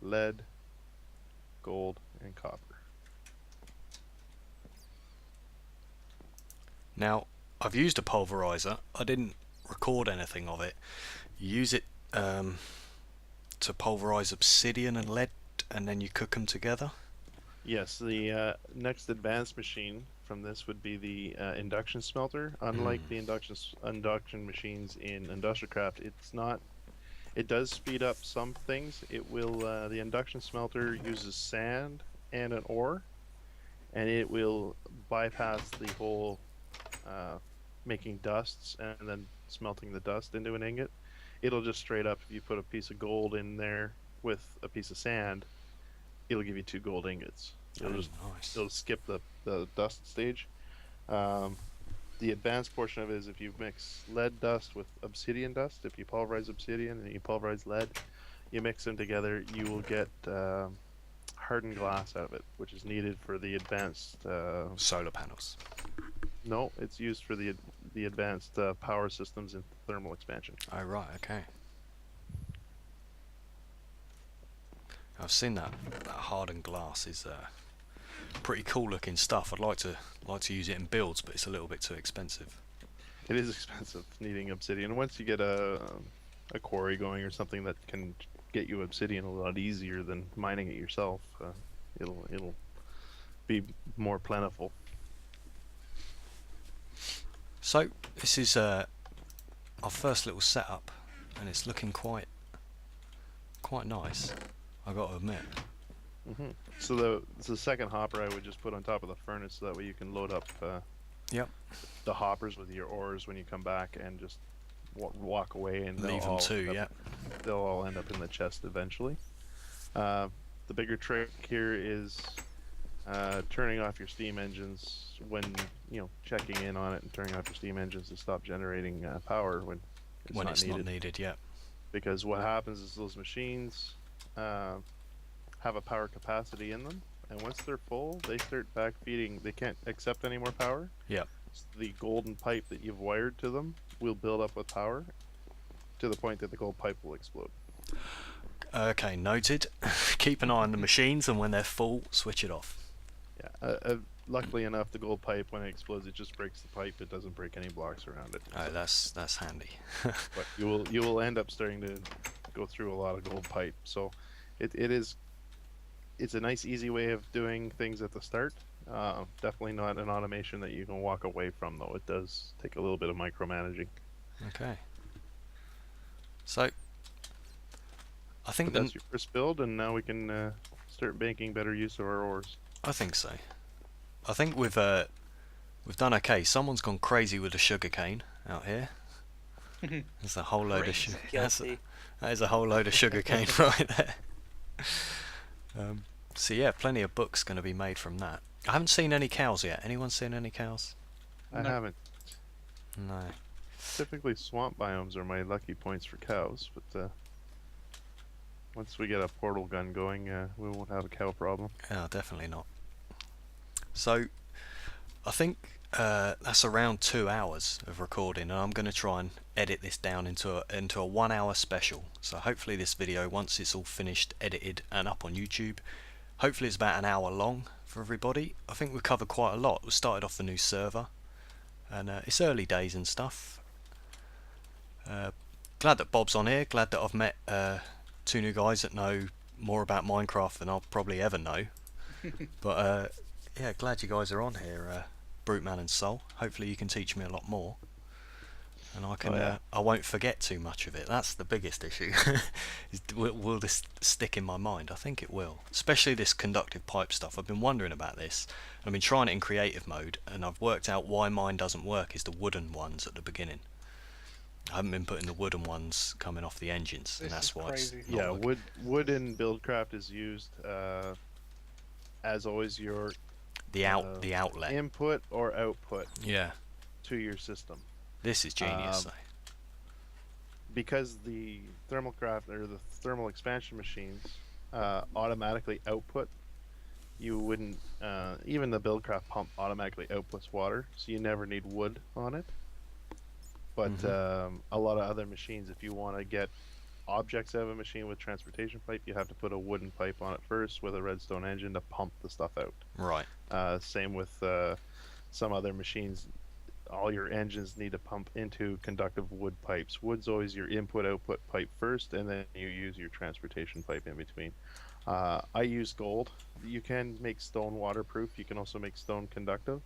lead, gold, and copper. Now, I've used a pulverizer. I didn't record anything of it. You use it to pulverize obsidian and lead, and then you cook them together. Yes, the next advanced machine from this would be the induction smelter. Unlike the induction machines in IndustrialCraft, it's not. It does speed up some things. It will. The induction smelter uses sand and an ore, and it will bypass the whole making dusts and then smelting the dust into an ingot. It'll just straight up, if you put a piece of gold in there with a piece of sand, it'll give you 2 gold ingots. It'll skip the dust stage. The advanced portion of it is if you mix lead dust with obsidian dust. If you pulverize obsidian and you pulverize lead, you mix them together, you will get hardened glass out of it, which is needed for the advanced solar panels. No, it's used for the advanced power systems and thermal expansion. Oh right, okay. I've seen that hardened glass is pretty cool looking stuff. I'd like to use it in builds, but it's a little bit too expensive. It is expensive, needing obsidian. Once you get a quarry going or something that can get you obsidian a lot easier than mining it yourself, it'll be more plentiful. So this is our first little setup, and it's looking quite nice, I got to admit. So the second hopper I would just put on top of the furnace, so that way you can load up the hoppers with your ores when you come back, and just walk away and leave them too. They'll all end up in the chest eventually. The bigger trick here is turning off your steam engines when checking in on it, and turning off your steam engines to stop generating power when it's not needed. Yeah. Because what happens is those machines have a power capacity in them, and once they're full, they start back feeding. They can't accept any more power. Yeah. So the golden pipe that you've wired to them will build up with power to the point that the gold pipe will explode. Okay, noted. Keep an eye on the machines, and when they're full, switch it off. Yeah. Luckily enough, the gold pipe, when it explodes, it just breaks the pipe. It doesn't break any blocks around it. Oh, that's handy. But you will end up starting to go through a lot of gold pipe. So it's a nice, easy way of doing things at the start. Definitely not an automation that you can walk away from, though. It does take a little bit of micromanaging. Okay. So I think that's your first build, and now we can start making better use of our ores. I think so. I think we've done okay. Someone's gone crazy with the sugarcane out here. There's a whole load of that is a whole load of sugarcane right there. So yeah, plenty of books going to be made from that. I haven't seen any cows yet. Anyone seen any cows? I haven't. No. Typically, swamp biomes are my lucky points for cows, but once we get a portal gun going, we won't have a cow problem. Yeah, definitely not. So, I think that's around 2 hours of recording, and I'm going to try and edit this down into a 1 hour special. So hopefully this video, once it's all finished, edited and up on YouTube, Hopefully it's about an hour long for everybody. I think we covered quite a lot. We started off the new server, and it's early days and stuff. Glad that Bob's on here. Glad that I've met 2 new guys that know more about Minecraft than I'll probably ever know. But yeah, glad you guys are on here, Bruteman and Soul. Hopefully you can teach me a lot more, and I can. I won't forget too much of it. That's the biggest issue. Will this stick in my mind? I think it will. Especially this conductive pipe stuff. I've been wondering about this. I've been trying it in creative mode, and I've worked out why mine doesn't work. Is the wooden ones at the beginning. I haven't been putting the wooden ones coming off the engines, and that's why it's crazy. not working. wood in Buildcraft is used as always your The outlet. input or output Yeah, to your system. this is genius. Um, Because the thermalcraft or the thermal expansion machines automatically output, you wouldn't even the Buildcraft pump automatically outputs water, so you never need wood on it. But a lot of other machines, if you want to get objects out of a machine with transportation pipe, you have to put a wooden pipe on it first with a redstone engine to pump the stuff out. Right. Same with some other machines. All your engines need to pump into conductive wood pipes. Wood's always your input-output pipe first, and then you use your transportation pipe in between. I use gold. You can make stone waterproof. You can also make stone conductive.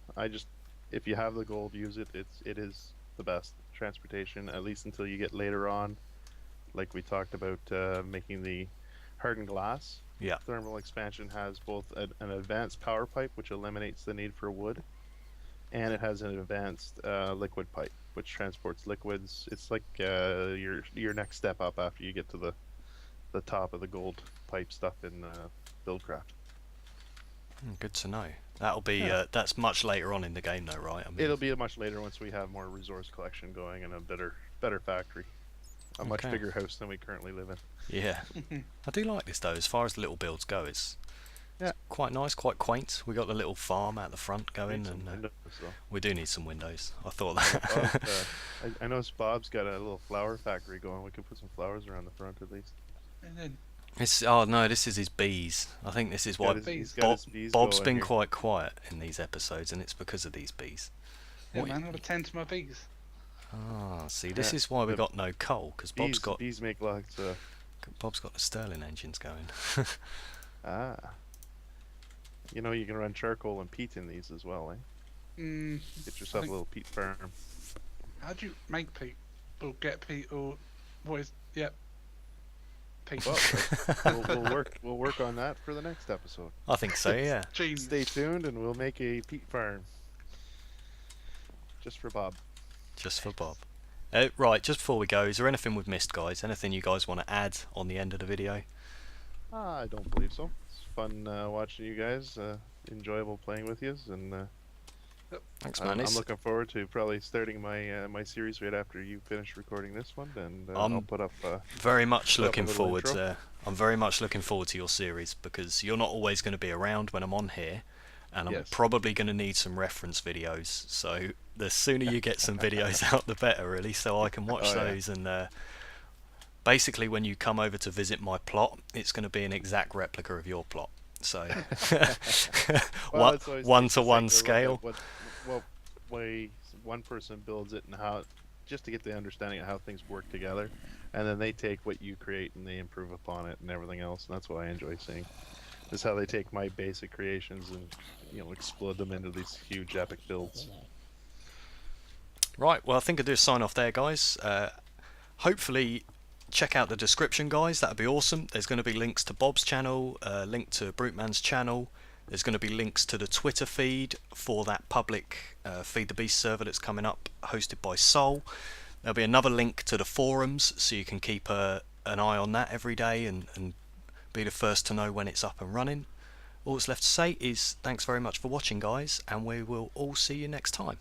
If you have the gold, use it. It is the best transportation, at least until you get later on, like we talked about, making the hardened glass. Yeah. Thermal expansion has both an advanced power pipe, which eliminates the need for wood, and it has an advanced liquid pipe, which transports liquids. It's like your next step up after you get to the top of the gold pipe stuff in Buildcraft. Good to know. That'll be that's much later on in the game, though, right? I mean, It'll be much later once we have more resource collection going and a better factory, a much Okay. bigger house than we currently live in. yeah. I do like this though. As far as the little builds go, it's Yeah. quite nice, quite quaint. We got the little farm out the front going, Need some and windows, though. we do need some windows. I thought that. I noticed Bob's got a little flower factory going. We could put some flowers around the front at least. And then Oh no, this is his bees. I think this is why He's got his bees Bob's going been here. quite quiet in these episodes, and it's because of these bees. yeah, What- man, I'll attend to my bees. Ah, see, this Yeah, is why we the got no coal, because Bees make lots of... Bob's got the Stirling engines going. You know, you can run charcoal and peat in these as well, eh? Get yourself a think- little peat farm. How do you make peat? Or get peat? Or what is? Yep. Peat. Well, we'll work on that for the next episode. I think so, yeah. Genius. Stay tuned, and we'll make a peat farm just for Bob. Just for Bob. Right, just before we go, is there anything we've missed, guys? Anything you guys want to add on the end of the video? I don't believe so. It's fun watching you guys. Enjoyable playing with you, and Thanks, man. I'm looking forward to probably starting my my series right after you finish recording this one, and I'll put up. Very much put up a looking little forward intro. to. I'm very much looking forward to your series, because you're not always going to be around when I'm on here, and I'm Yes. probably going to need some reference videos. So the sooner you get some videos out, the better, really, so I can watch Oh, yeah. those. And basically, when you come over to visit my plot, it's going to be an exact replica of your plot. So Well, it's always one nice to take one a look at scale. what way one person builds it and how, just to get the understanding of how things work together, and then they take what you create and they improve upon it and everything else. And that's what I enjoy seeing. Is how they take my basic creations and explode them into these huge epic builds. Right, well, I think I'll do a sign off there, guys. Hopefully, check out the description, guys. That'd be awesome. There's going to be links to Bob's channel, link to Bruteman's channel. There's going to be links to the Twitter feed for that public Feed the Beast server that's coming up, hosted by Soul. There'll be another link to the forums, so you can keep an eye on that every day and be the first to know when it's up and running. All that's left to say is thanks very much for watching, guys, and we will all see you next time.